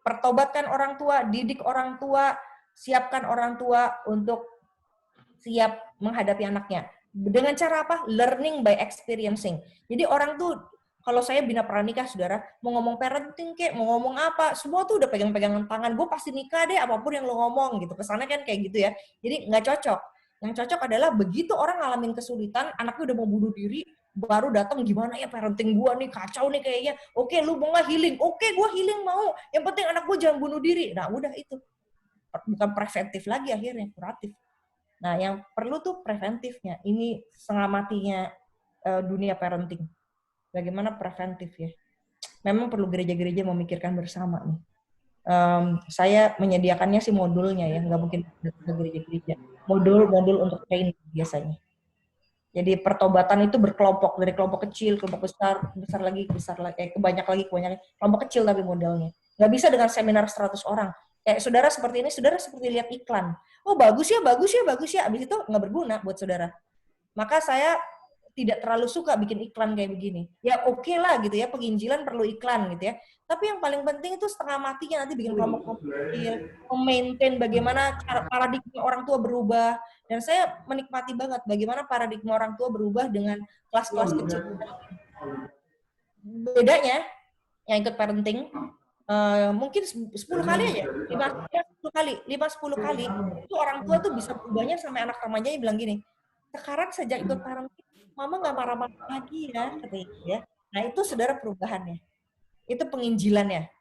Pertobatkan orang tua, didik orang tua, siapkan orang tua untuk siap menghadapi anaknya. Dengan cara apa? Learning by experiencing. Jadi orang tuh, kalau saya bina pranikah, saudara, mau ngomong parenting kek, mau ngomong apa, semua tuh udah pegang-pegangan tangan, gue pasti nikah deh, apapun yang lo ngomong, gitu. Kesannya kan kayak gitu ya. Jadi nggak cocok. Yang cocok adalah begitu orang ngalamin kesulitan, anaknya udah mau bunuh diri, baru datang gimana ya parenting gue nih, kacau nih kayaknya. Oke, lu mau nggak healing? Oke, gue healing mau. Yang penting anak gue jangan bunuh diri. Nah, udah itu. Bukan preventif lagi akhirnya, kuratif. Nah, yang perlu tuh preventifnya. Ini setengah matinya dunia parenting. Bagaimana preventif ya? Memang perlu gereja-gereja memikirkan bersama nih. Saya menyediakannya sih modulnya ya, nggak mungkin ke gereja-gereja. Modul-modul untuk training biasanya. Jadi pertobatan itu berkelompok, dari kelompok kecil, kelompok besar, besar lagi, kebanyak lagi. Kelompok kecil tapi modelnya. Nggak bisa dengan seminar 100 orang. Kayak saudara seperti ini, saudara seperti lihat iklan. Oh bagus ya. Abis itu nggak berguna buat saudara. Maka saya tidak terlalu suka bikin iklan kayak begini. Ya oke lah gitu ya, penginjilan perlu iklan gitu ya. Tapi yang paling penting itu setengah matinya nanti bikin kelompok kecil, memaintain bagaimana cara paradigma orang tua berubah. Dan saya menikmati banget bagaimana paradigma orang tua berubah dengan kelas-kelas kecil. Bedanya yang ikut parenting, mungkin 10 kali aja, 5-10 kali, itu orang tua tuh bisa berubahnya sampai anak remajanya bilang gini, sekarang sejak ikut parenting, mama nggak marah-marah lagi ya, katanya ya. Nah itu saudara perubahannya, itu penginjilannya.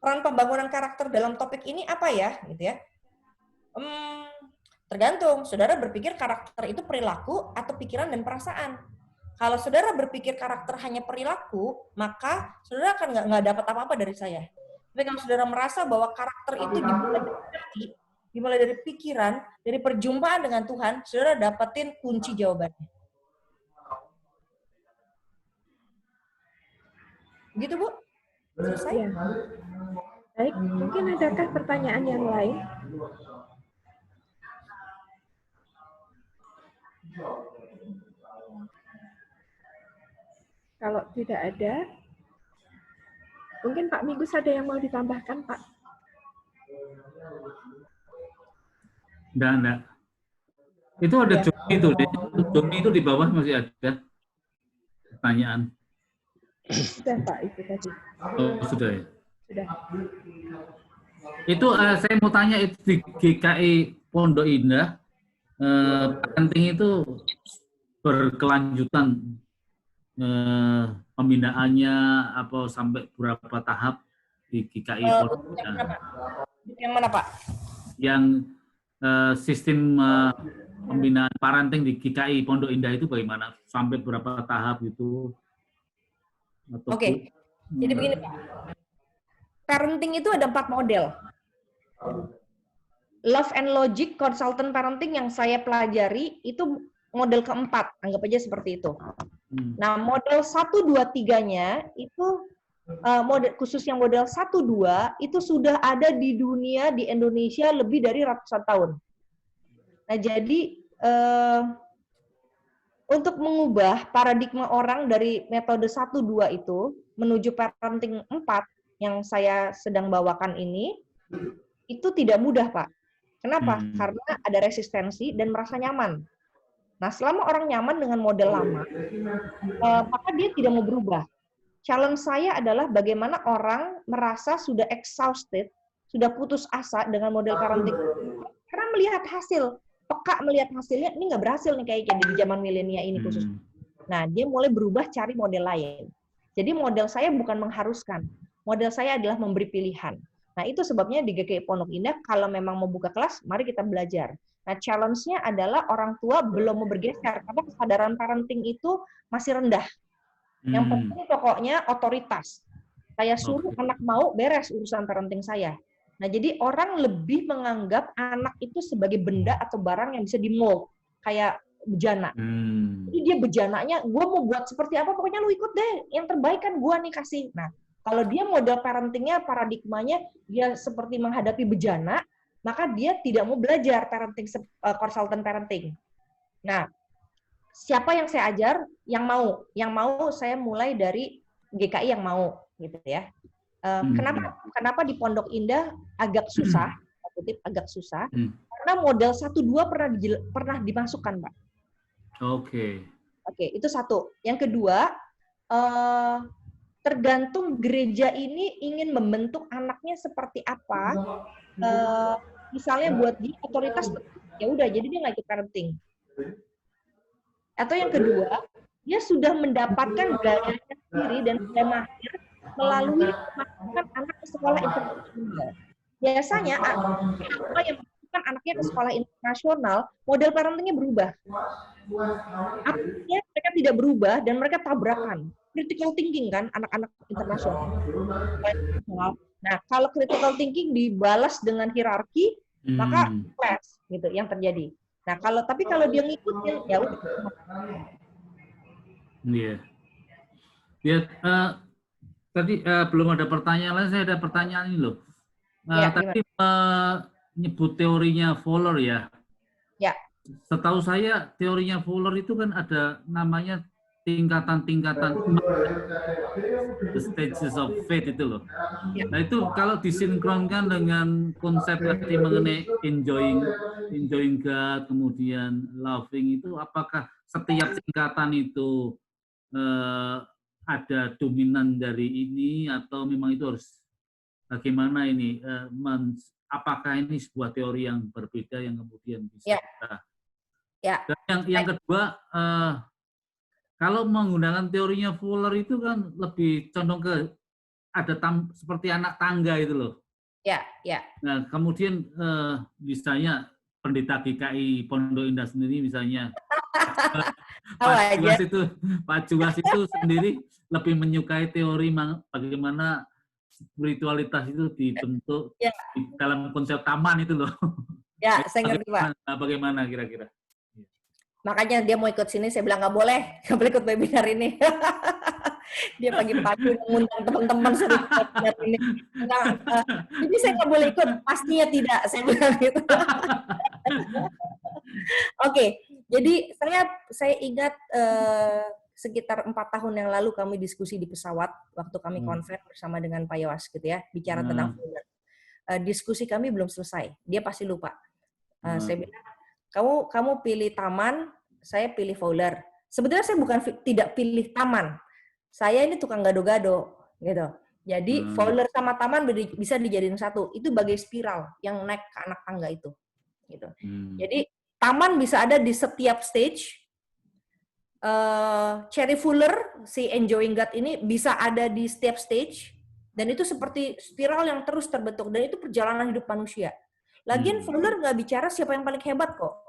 Peran pembangunan karakter dalam topik ini apa ya, gitu ya? Tergantung, saudara berpikir karakter itu perilaku atau pikiran dan perasaan. Kalau saudara berpikir karakter hanya perilaku, maka saudara akan nggak dapat apa-apa dari saya. Tapi kalau saudara merasa bahwa karakter itu dimulai dari pikiran, dari perjumpaan dengan Tuhan, saudara dapetin kunci jawabannya. Gitu, Bu? Selesai? Ya. Baik, mungkin adakah pertanyaan yang lain? Kalau tidak ada, mungkin Pak Migus ada yang mau ditambahkan, Pak? Enggak. Itu ada Joni itu. Joni itu di bawah masih ada pertanyaan. Sudah, Pak, itu tadi. Oh, sudah ya? Sudah. Itu saya mau tanya, itu di GKI Pondok Indah, parenting itu berkelanjutan pembinaannya apa sampai berapa tahap di GKI Pondok Indah? Yang mana, Pak? Yang sistem pembinaan parenting di GKI Pondok Indah itu bagaimana? Sampai berapa tahap itu? Oke. Jadi begini, Pak. parenting itu ada 4 model. Love and Logic Consultant Parenting yang saya pelajari itu model keempat, anggap aja seperti itu. Nah, model 1, 2, 3-nya itu model khusus yang model 1, 2 itu sudah ada di dunia, di Indonesia lebih dari ratusan tahun. Nah, jadi untuk mengubah paradigma orang dari metode 1, 2 itu menuju parenting 4 yang saya sedang bawakan ini, itu tidak mudah, Pak. Kenapa? Karena ada resistensi dan merasa nyaman. Nah, selama orang nyaman dengan model lama, maka dia tidak mau berubah. Challenge saya adalah bagaimana orang merasa sudah exhausted, sudah putus asa dengan model parenting. Karena melihat hasil, peka melihat hasilnya, ini nggak berhasil nih kayaknya di zaman milenial ini khusus. Nah, dia mulai berubah cari model lain. Jadi model saya bukan mengharuskan. Model saya adalah memberi pilihan. Nah, itu sebabnya di GKI Pondok Indah, kalau memang mau buka kelas, mari kita belajar. Nah, challenge-nya adalah orang tua belum mau bergeser, karena kesadaran parenting itu masih rendah. Yang penting pokoknya otoritas. Saya suruh anak mau, beres urusan parenting saya. Nah, jadi orang lebih menganggap anak itu sebagai benda atau barang yang bisa di-mold, kayak bejana. Jadi dia bejananya, gue mau buat seperti apa, pokoknya lu ikut deh, yang terbaik kan gue nih kasih. Nah, kalau dia model parentingnya, paradigmanya, dia seperti menghadapi bejana, maka dia tidak mau belajar parenting, consultant parenting. Nah, siapa yang saya ajar? Yang mau. Yang mau saya mulai dari GKI yang mau, gitu ya. Kenapa di Pondok Indah agak susah, agak susah? Karena model 1, 2 pernah dimasukkan, Pak. Oke, itu satu. Yang kedua, tergantung gereja ini ingin membentuk anaknya seperti apa. Misalnya buat dia otoritas, ya udah, jadi dia nggak ikut parenting. Atau yang kedua, dia sudah mendapatkan gayanya sendiri dan sudah mahir melalui memasukkan anak ke sekolah internasional. Biasanya orang yang memasukkan anaknya ke sekolah internasional, model parentingnya berubah. Artinya mereka tidak berubah dan mereka tabrakan. Critical thinking kan, anak-anak internasional. Nah, kalau critical thinking dibalas dengan hierarki, maka clash gitu yang terjadi. Nah, tapi kalau dia ngikutin, ya udah. Iya. Ya, tadi belum ada pertanyaan lain, saya ada pertanyaan ini loh. Tadi menyebut teorinya Fowler ya. Ya. Setahu saya teorinya Fowler itu kan ada namanya tingkatan-tingkatan, the stages of faith itu loh. Nah itu kalau disinkronkan dengan konsep tadi mengenai enjoying God, kemudian loving itu, apakah setiap tingkatan itu ada dominan dari ini atau memang itu harus bagaimana ini? Apakah ini sebuah teori yang berbeda yang kemudian bisa kita? Dan yang kedua, kalau menggunakan teorinya Fowler itu kan lebih condong ke ada seperti anak tangga itu loh. Ya. Nah, kemudian misalnya pendeta GKI Pondok Indah sendiri misalnya Pak Juwas itu sendiri lebih menyukai teori bagaimana spiritualitas itu dibentuk di dalam konsep taman itu loh. Ya, saya ngerti Pak. Bagaimana kira-kira? Makanya dia mau ikut sini, saya bilang nggak boleh ikut webinar ini. Dia pagi-pagi mengundang teman-teman suruh ikut webinar ini. Jadi saya nggak boleh ikut, pastinya tidak, saya bilang gitu. Oke, jadi saya ingat sekitar 4 tahun yang lalu kami diskusi di pesawat waktu kami konfer bersama dengan Pak Yowas gitu ya, bicara tentang Fowler. Diskusi kami belum selesai, dia pasti lupa. Saya bilang, kamu pilih taman, saya pilih Fowler. Sebetulnya saya bukan tidak pilih taman. Saya ini tukang gado-gado, gitu. Jadi Fowler sama taman bisa dijadiin satu. Itu bagai spiral yang naik ke anak tangga itu, gitu. Jadi taman bisa ada di setiap stage. Cherry Fuller, si Enjoying God ini bisa ada di setiap stage. Dan itu seperti spiral yang terus terbentuk. Dan itu perjalanan hidup manusia. Lagian Fowler nggak bicara siapa yang paling hebat kok.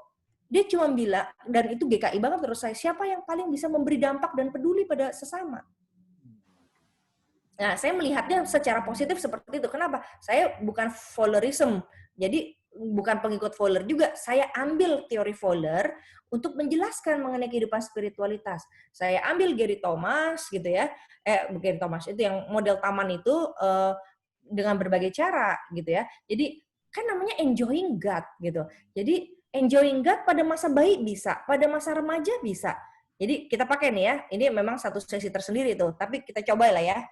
Dia cuma bilang, dan itu GKI banget terus saya, siapa yang paling bisa memberi dampak dan peduli pada sesama. Nah, saya melihatnya secara positif seperti itu. Kenapa? Saya bukan Fowlerism. Jadi bukan pengikut Fowler juga. Saya ambil teori Fowler untuk menjelaskan mengenai kehidupan spiritualitas. Saya ambil Gary Thomas gitu ya. Gary Thomas itu yang model taman itu dengan berbagai cara gitu ya. Jadi kan namanya enjoying God gitu. Jadi enjoying God pada masa bayi bisa, pada masa remaja bisa. Jadi kita pakai nih ya. Ini memang satu sesi tersendiri tuh. Tapi kita coba lah ya.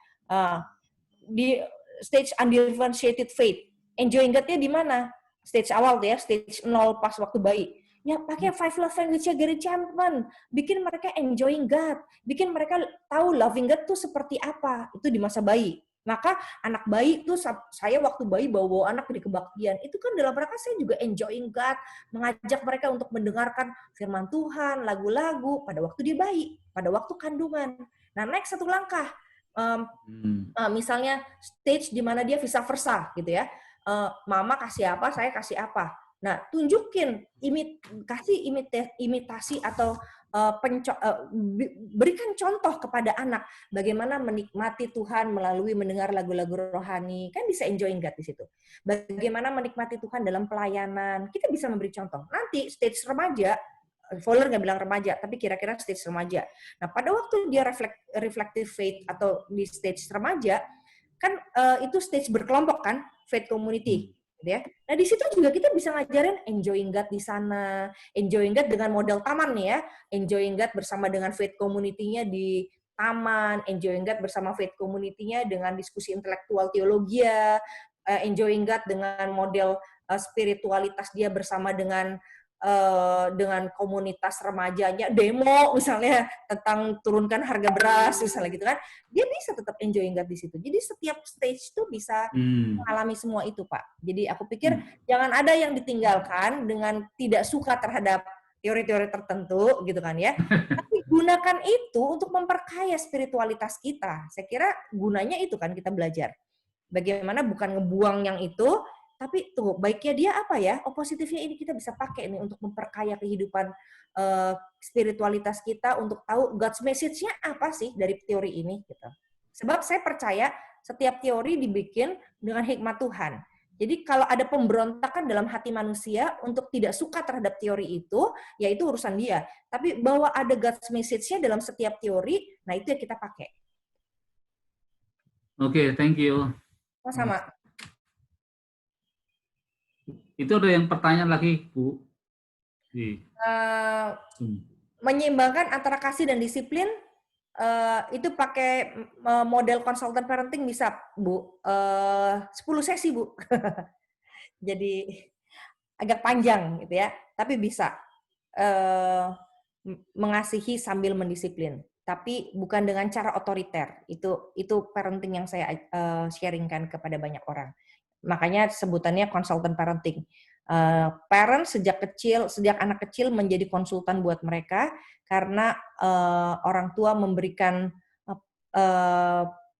Di stage undifferentiated faith, enjoying God-nya di mana? Stage awal tuh ya, stage 0 pas waktu bayi. Ya pakai 5 love language-nya Gary Chapman, bikin mereka enjoying God, bikin mereka tahu loving God tuh seperti apa. Itu di masa bayi. Maka anak bayi tuh, saya waktu bayi bawa anak di kebaktian, itu kan dalam rangka saya juga enjoying God, mengajak mereka untuk mendengarkan firman Tuhan, lagu-lagu pada waktu dia bayi, pada waktu kandungan. Nah, next satu langkah. Misalnya stage di mana dia vice versa gitu ya, mama kasih apa, saya kasih apa. Nah, tunjukin, kasih imitasi atau berikan contoh kepada anak bagaimana menikmati Tuhan melalui mendengar lagu-lagu rohani, kan bisa enjoying God di situ. Bagaimana menikmati Tuhan dalam pelayanan, kita bisa memberi contoh. Nanti stage remaja, Fowler nggak bilang remaja, tapi kira-kira stage remaja. Nah, pada waktu dia reflective faith atau di stage remaja, kan itu stage berkelompok kan, faith community, gitu ya. Nah, di situ juga kita bisa ngajarin enjoying God di sana, enjoying God dengan model taman nih ya, enjoying God bersama dengan faith community-nya di taman, enjoying God bersama faith community-nya dengan diskusi intelektual teologi, enjoying God dengan model spiritualitas dia bersama dengan komunitas remajanya, demo misalnya tentang turunkan harga beras misalnya gitu kan, dia bisa tetap enjoying God di situ. Jadi setiap stage itu bisa mengalami semua itu, Pak. Jadi aku pikir jangan ada yang ditinggalkan dengan tidak suka terhadap teori-teori tertentu gitu kan ya. Tapi gunakan itu untuk memperkaya spiritualitas kita. Saya kira gunanya itu kan kita belajar. Bagaimana bukan ngebuang yang itu, tapi tuh baiknya dia apa ya? Positifnya ini kita bisa pakai nih untuk memperkaya kehidupan spiritualitas kita, untuk tahu God's message-nya apa sih dari teori ini gitu. Sebab saya percaya setiap teori dibikin dengan hikmat Tuhan. Jadi kalau ada pemberontakan dalam hati manusia untuk tidak suka terhadap teori itu, ya itu urusan dia. Tapi bahwa ada God's message-nya dalam setiap teori, nah itu yang kita pakai. Oke, thank you. Sama. Itu ada yang pertanyaan lagi, Bu. Menyeimbangkan antara kasih dan disiplin, itu pakai model konsultan parenting bisa, Bu. 10 sesi, Bu. Jadi agak panjang gitu ya, tapi bisa. Mengasihi sambil mendisiplin. Tapi bukan dengan cara otoriter. Itu parenting yang saya sharingkan kepada banyak orang. Makanya sebutannya konsultan parenting. Parent sejak anak kecil menjadi konsultan buat mereka karena orang tua memberikan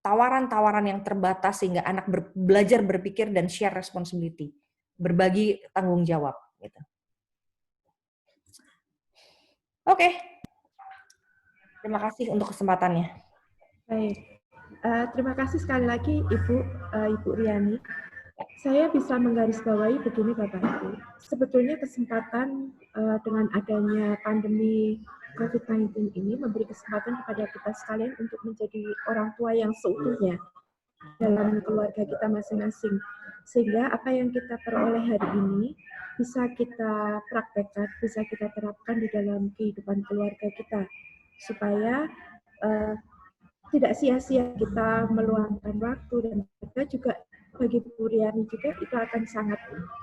tawaran-tawaran yang terbatas sehingga anak belajar berpikir dan share responsibility, berbagi tanggung jawab. Gitu. Oke. Terima kasih untuk kesempatannya. Baik. Terima kasih sekali lagi Ibu Riani. Saya bisa menggarisbawahi begini Bapak Ibu. Sebetulnya kesempatan dengan adanya pandemi COVID-19 ini memberi kesempatan kepada kita sekalian untuk menjadi orang tua yang seutuhnya dalam keluarga kita masing-masing. Sehingga apa yang kita peroleh hari ini bisa kita praktekkan, bisa kita terapkan di dalam kehidupan keluarga kita. Supaya tidak sia-sia kita meluangkan waktu, dan juga bagi Bu Riani juga itu akan sangat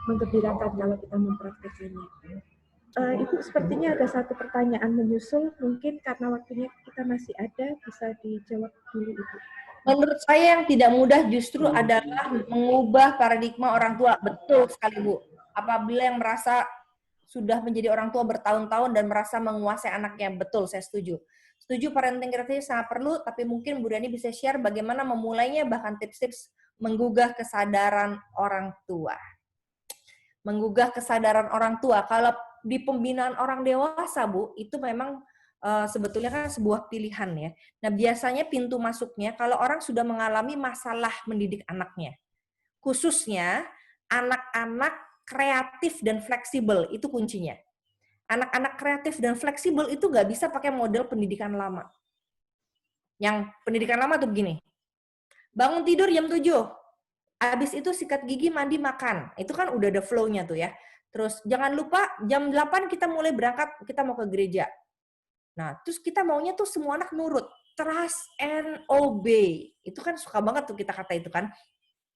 menggembirakan kalau kita mempraktekannya. Ibu, sepertinya ada satu pertanyaan menyusul, mungkin karena waktunya kita masih ada, bisa dijawab dulu Ibu. Menurut saya yang tidak mudah justru adalah mengubah paradigma orang tua. Betul sekali Bu. Apabila yang merasa sudah menjadi orang tua bertahun-tahun dan merasa menguasai anaknya, betul, saya setuju. Setuju, parenting kreatif sangat perlu, tapi mungkin Bu Riani bisa share bagaimana memulainya, bahkan tips-tips menggugah kesadaran orang tua. Menggugah kesadaran orang tua. Kalau di pembinaan orang dewasa, Bu, itu memang sebetulnya kan sebuah pilihan ya. Nah, biasanya pintu masuknya kalau orang sudah mengalami masalah mendidik anaknya, khususnya anak-anak kreatif dan fleksibel, itu kuncinya. Anak-anak kreatif dan fleksibel itu nggak bisa pakai model pendidikan lama. Yang pendidikan lama tuh begini, bangun tidur jam 7, habis itu sikat gigi, mandi, makan. Itu kan udah ada flow-nya tuh ya. Terus jangan lupa jam 8 kita mulai berangkat, kita mau ke gereja. Nah, terus kita maunya tuh semua anak nurut. Trust and obey. Itu kan suka banget tuh kita kata itu kan.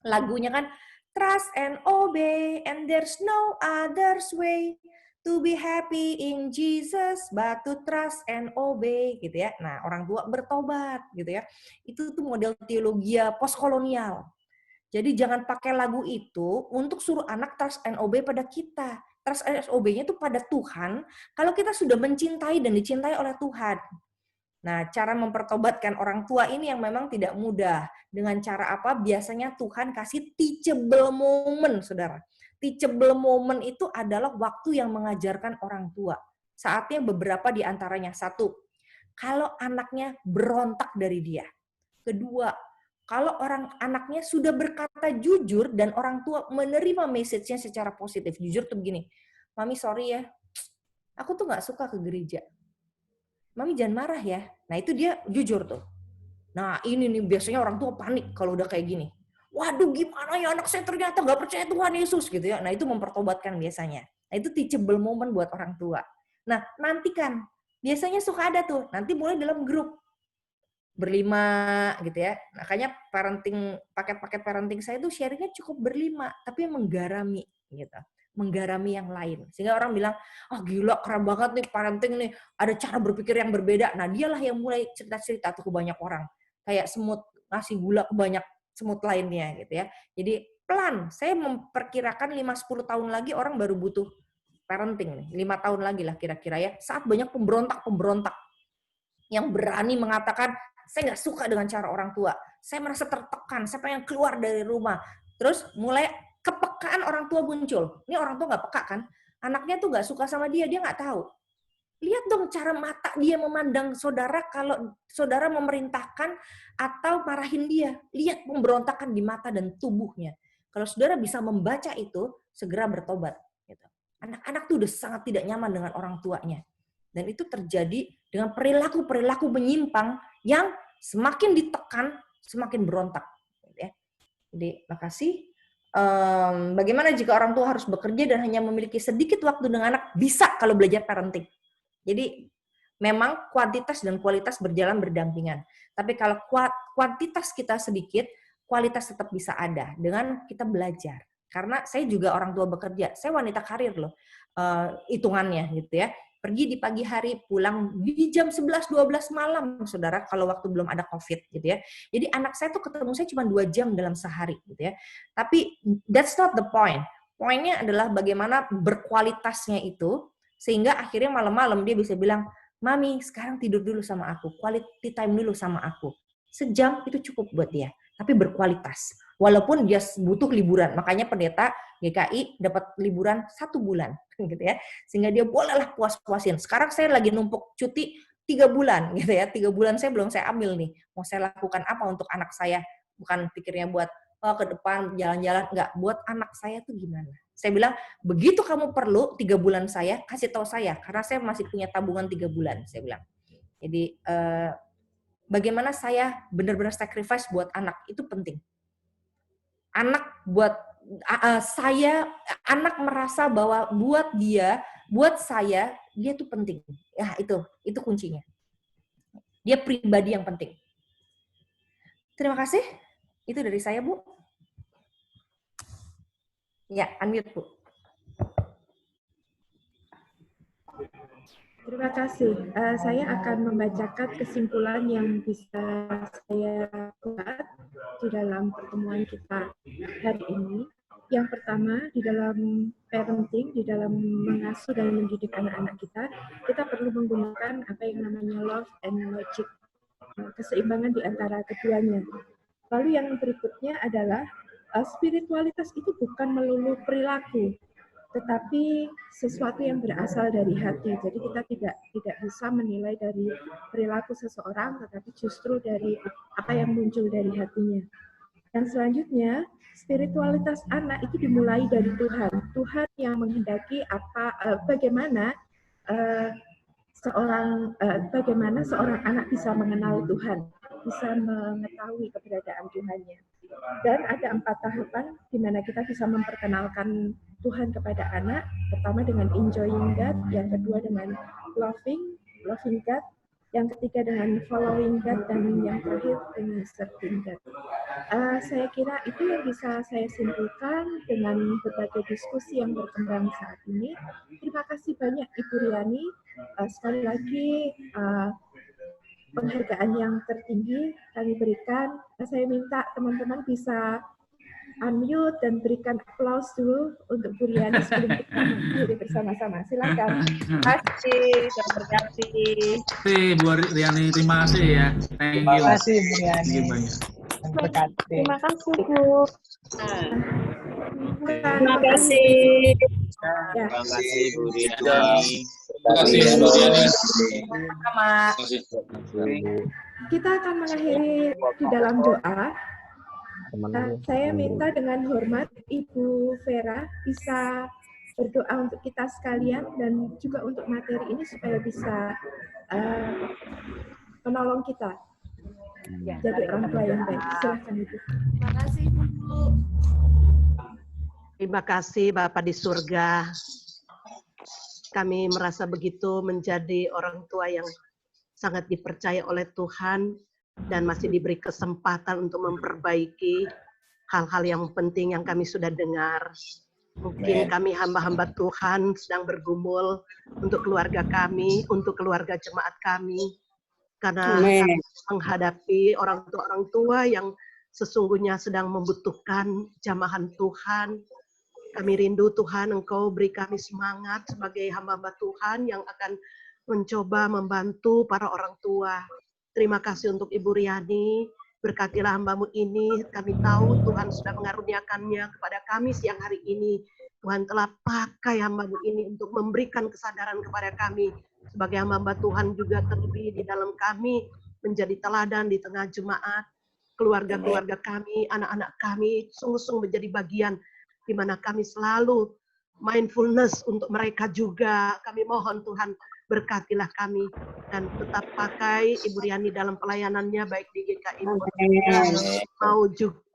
Lagunya kan, trust and obey, and there's no other's way to be happy in Jesus, but to trust and obey, gitu ya. Nah, orang tua bertobat, gitu ya. Itu tuh model teologi postkolonial. Jadi jangan pakai lagu itu untuk suruh anak trust and obey pada kita. Trust and obey-nya itu pada Tuhan, kalau kita sudah mencintai dan dicintai oleh Tuhan. Nah, cara mempertobatkan orang tua ini yang memang tidak mudah. Dengan cara apa? Biasanya Tuhan kasih teachable moment, saudara. Teachable moment itu adalah waktu yang mengajarkan orang tua. Saatnya beberapa di antaranya. 1, kalau anaknya berontak dari dia. 2, kalau anaknya sudah berkata jujur dan orang tua menerima message-nya secara positif. Jujur tuh begini, Mami sorry ya, aku tuh nggak suka ke gereja. Mami jangan marah ya. Nah itu dia jujur tuh. Nah ini nih biasanya orang tua panik kalau udah kayak gini. Waduh gimana ya anak saya ternyata nggak percaya Tuhan Yesus gitu ya. Nah itu mempertobatkan biasanya. Nah itu teachable moment buat orang tua. Nah nantikan, biasanya suka ada tuh, nanti mulai dalam grup. Berlima gitu ya. Makanya paket parenting saya itu sharingnya cukup berlima, tapi menggarami gitu. Menggarami yang lain. Sehingga orang bilang, "Ah gila keren banget nih parenting nih, ada cara berpikir yang berbeda." Nah, dialah yang mulai cerita-cerita tuh ke banyak orang. Kayak semut ngasih gula ke banyak semut lainnya gitu ya. Jadi pelan, saya memperkirakan 5-10 tahun lagi orang baru butuh parenting nih. 5 tahun lagi lah kira-kira ya. Saat banyak pemberontak-pemberontak yang berani mengatakan, saya nggak suka dengan cara orang tua, saya merasa tertekan, saya pengen keluar dari rumah. Terus mulai kepekaan orang tua muncul. Ini orang tua nggak peka kan? Anaknya tuh nggak suka sama dia nggak tahu. Lihat dong cara mata dia memandang saudara kalau saudara memerintahkan atau marahin dia. Lihat pemberontakan di mata dan tubuhnya. Kalau saudara bisa membaca itu, segera bertobat. Anak-anak tuh udah sangat tidak nyaman dengan orang tuanya. Dan itu terjadi dengan perilaku-perilaku menyimpang yang semakin ditekan, semakin berontak. Jadi, makasih. Bagaimana jika orang tua harus bekerja dan hanya memiliki sedikit waktu dengan anak? Bisa kalau belajar parenting. Jadi, memang kuantitas dan kualitas berjalan berdampingan. Tapi kalau kuantitas kita sedikit, kualitas tetap bisa ada dengan kita belajar. Karena saya juga orang tua bekerja. Saya wanita karir loh, hitungannya gitu ya. Pergi di pagi hari, pulang di jam 11-12 malam, saudara, kalau waktu belum ada COVID, gitu ya. Jadi anak saya tuh ketemu saya cuma 2 jam dalam sehari, gitu ya. Tapi that's not the point. Poinnya adalah bagaimana berkualitasnya itu, sehingga akhirnya malam-malam dia bisa bilang, Mami, sekarang tidur dulu sama aku, quality time dulu sama aku. Sejam itu cukup buat dia, tapi berkualitas. Walaupun dia butuh liburan, makanya pendeta GKI dapat liburan 1 bulan, gitu ya, sehingga dia bolehlah puas-puasin. Sekarang saya lagi numpuk cuti 3 bulan, gitu ya, 3 bulan saya belum saya ambil nih. Mau saya lakukan apa untuk anak saya? Bukan pikirnya buat ke depan jalan-jalan, enggak, buat anak saya tuh gimana? Saya bilang begitu kamu perlu 3 bulan saya kasih tahu saya, karena saya masih punya tabungan 3 bulan, saya bilang. Jadi bagaimana saya benar-benar sacrifice buat anak itu penting. Anak buat anak merasa bahwa buat saya dia tuh penting. Ya itu kuncinya. Dia pribadi yang penting. Terima kasih. Itu dari saya, Bu. Ya, unmute, Bu. Terima kasih. Saya akan membacakan kesimpulan yang bisa saya buat di dalam pertemuan kita hari ini. Yang pertama, di dalam parenting, di dalam mengasuh dan mendidik anak-anak kita perlu menggunakan apa yang namanya love and logic, keseimbangan di antara keduanya. Lalu yang berikutnya adalah spiritualitas itu bukan melulu perilaku, tetapi sesuatu yang berasal dari hati. Jadi kita tidak bisa menilai dari perilaku seseorang, tetapi justru dari apa yang muncul dari hatinya. Dan selanjutnya, spiritualitas anak itu dimulai dari Tuhan. Tuhan yang menghendaki bagaimana seorang anak bisa mengenal Tuhan, bisa mengetahui keberadaan Tuhannya. Dan ada 4 tahapan di mana kita bisa memperkenalkan Tuhan kepada anak. Pertama dengan enjoying God, yang kedua dengan loving God, yang ketiga dengan following God, dan yang terakhir dengan serving God. Saya kira itu yang bisa saya simpulkan dengan berbagai diskusi yang berkembang saat ini. Terima kasih banyak Ibu Riani. Sekali lagi penghargaan yang tertinggi kami berikan. Saya minta teman-teman bisa unmute dan berikan aplaus dulu untuk Bu Riani sebelum kita mengakhiri bersama-sama. Silakan. Terima kasih, terima kasih. Bu Riani, terima kasih ya. Thank you. Terima kasih Bu Riani. Thank you banyak. Terima kasih, Bu. Terima kasih. Terima kasih Bu Riani. Terima kasih Bu Riani. Sama. Kita akan mengakhiri di dalam doa. Saya minta dengan hormat Ibu Vera bisa berdoa untuk kita sekalian dan juga untuk materi ini supaya bisa menolong kita jadi orang tua yang baik. Silahkan Ibu. Terima kasih, Bu. Terima kasih Bapak di surga. Kami merasa begitu menjadi orang tua yang sangat dipercaya oleh Tuhan dan masih diberi kesempatan untuk memperbaiki hal-hal yang penting yang kami sudah dengar. Mungkin kami hamba-hamba Tuhan sedang bergumul untuk keluarga kami, untuk keluarga jemaat kami. Karena kami menghadapi orang tua yang sesungguhnya sedang membutuhkan jamahan Tuhan. Kami rindu Tuhan, Engkau beri kami semangat sebagai hamba-hamba Tuhan yang akan mencoba membantu para orang tua. Terima kasih untuk Ibu Riani, berkatilah hamba-Mu ini. Kami tahu Tuhan sudah mengaruniakannya kepada kami siang hari ini. Tuhan telah pakai hamba-Mu ini untuk memberikan kesadaran kepada kami. Sebagai hamba Tuhan juga terlebih di dalam kami, menjadi teladan di tengah jemaat, keluarga-keluarga kami, anak-anak kami, sungguh-sungguh menjadi bagian di mana kami selalu mindfulness untuk mereka juga. Kami mohon Tuhan, berkatilah kami dan tetap pakai Ibu Riani dalam pelayanannya baik di GKI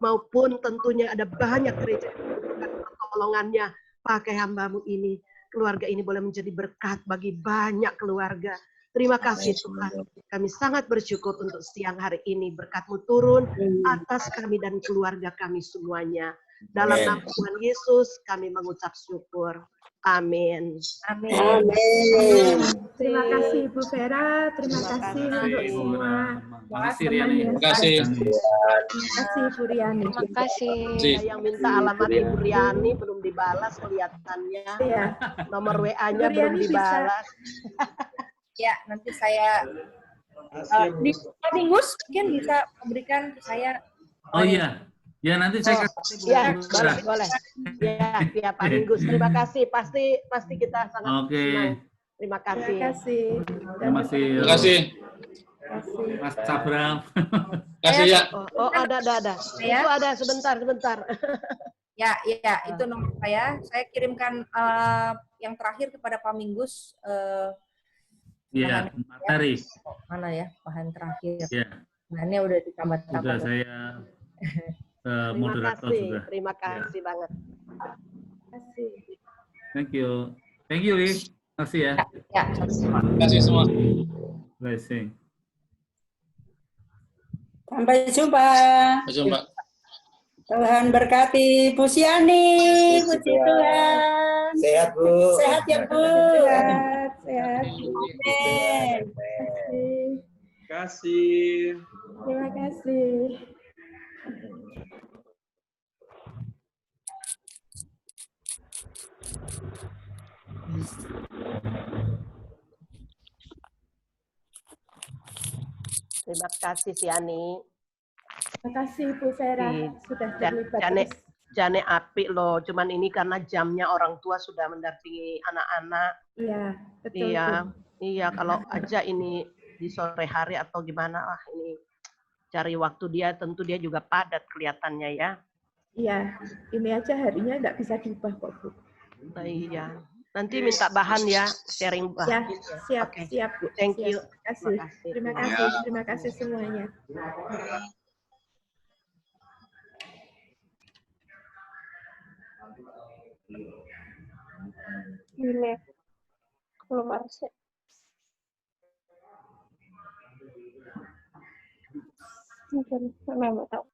maupun tentunya ada banyak gereja yang membutuhkan pertolongannya. Pakai hamba-Mu ini, keluarga ini boleh menjadi berkat bagi banyak keluarga. Terima kasih Tuhan. Kami sangat bersyukur untuk siang hari ini. Berkat-Mu turun atas kami dan keluarga kami semuanya. Dalam nama Tuhan Yesus kami mengucap syukur. Amin. Amin. Terima kasih Ibu Vera, terima kasih untuk semua. Terima kasih Riani. Terima kasih. Terima kasih Ibu Riani. Terima kasih. Yang minta alamat Ibu Riani belum dibalas kelihatannya. Iya. Nomor WA-nya Ibu belum Riani bisa. dibalas. Ya, nanti saya di Minggus mungkin bisa memberikan ke saya. Oh iya. Ya nanti saya kasih Bu Ya, Vera. boleh. Ya Pak Minggus. Terima kasih. Pasti kita sangat Oke. senang. Terima kasih. Terima kasih. Terima kasih. Terima kasih. Mas Sabram. Terima kasih ya. Oh, ada. Ya. Itu ada sebentar. Ya, itu nomor saya. Saya kirimkan yang terakhir kepada Pak Minggus. Iya, materi. Mana ya bahan terakhir? Iya. Bahannya udah ditambah-tambah. Sudah saya moderator sudah. Terima kasih banget. Thank you. Thank you, Ri. Terima kasih ya. Ya, sama-sama. Terima kasih semua. Blessing. Sampai jumpa. Terima kasih Mbak. Tuhan berkati Bu Siani. Puji Tuhan. Sehat Bu. Sehat ya Bu. Sehat. Amin. Terima kasih. Terima kasih. Terima kasih Siani. Terima kasih Bu Vera sudah terlibat. Janet. Jane apik loh, cuman ini karena jamnya orang tua sudah mendampingi anak-anak. Iya, betul. Iya, Bu. iya kalau aja ini di sore hari atau gimana, ini cari waktu dia, tentu dia juga padat kelihatannya ya. Iya, ini aja harinya nggak bisa diubah kok, Bu. Nah, iya. Nanti minta bahan ya, sharing bahan. Ya, siap, Oke. siap, Bu. Thank Siap. you. Terima kasih. Terima kasih semuanya. Gile. Belum harus ya. Mungkin memang tahu.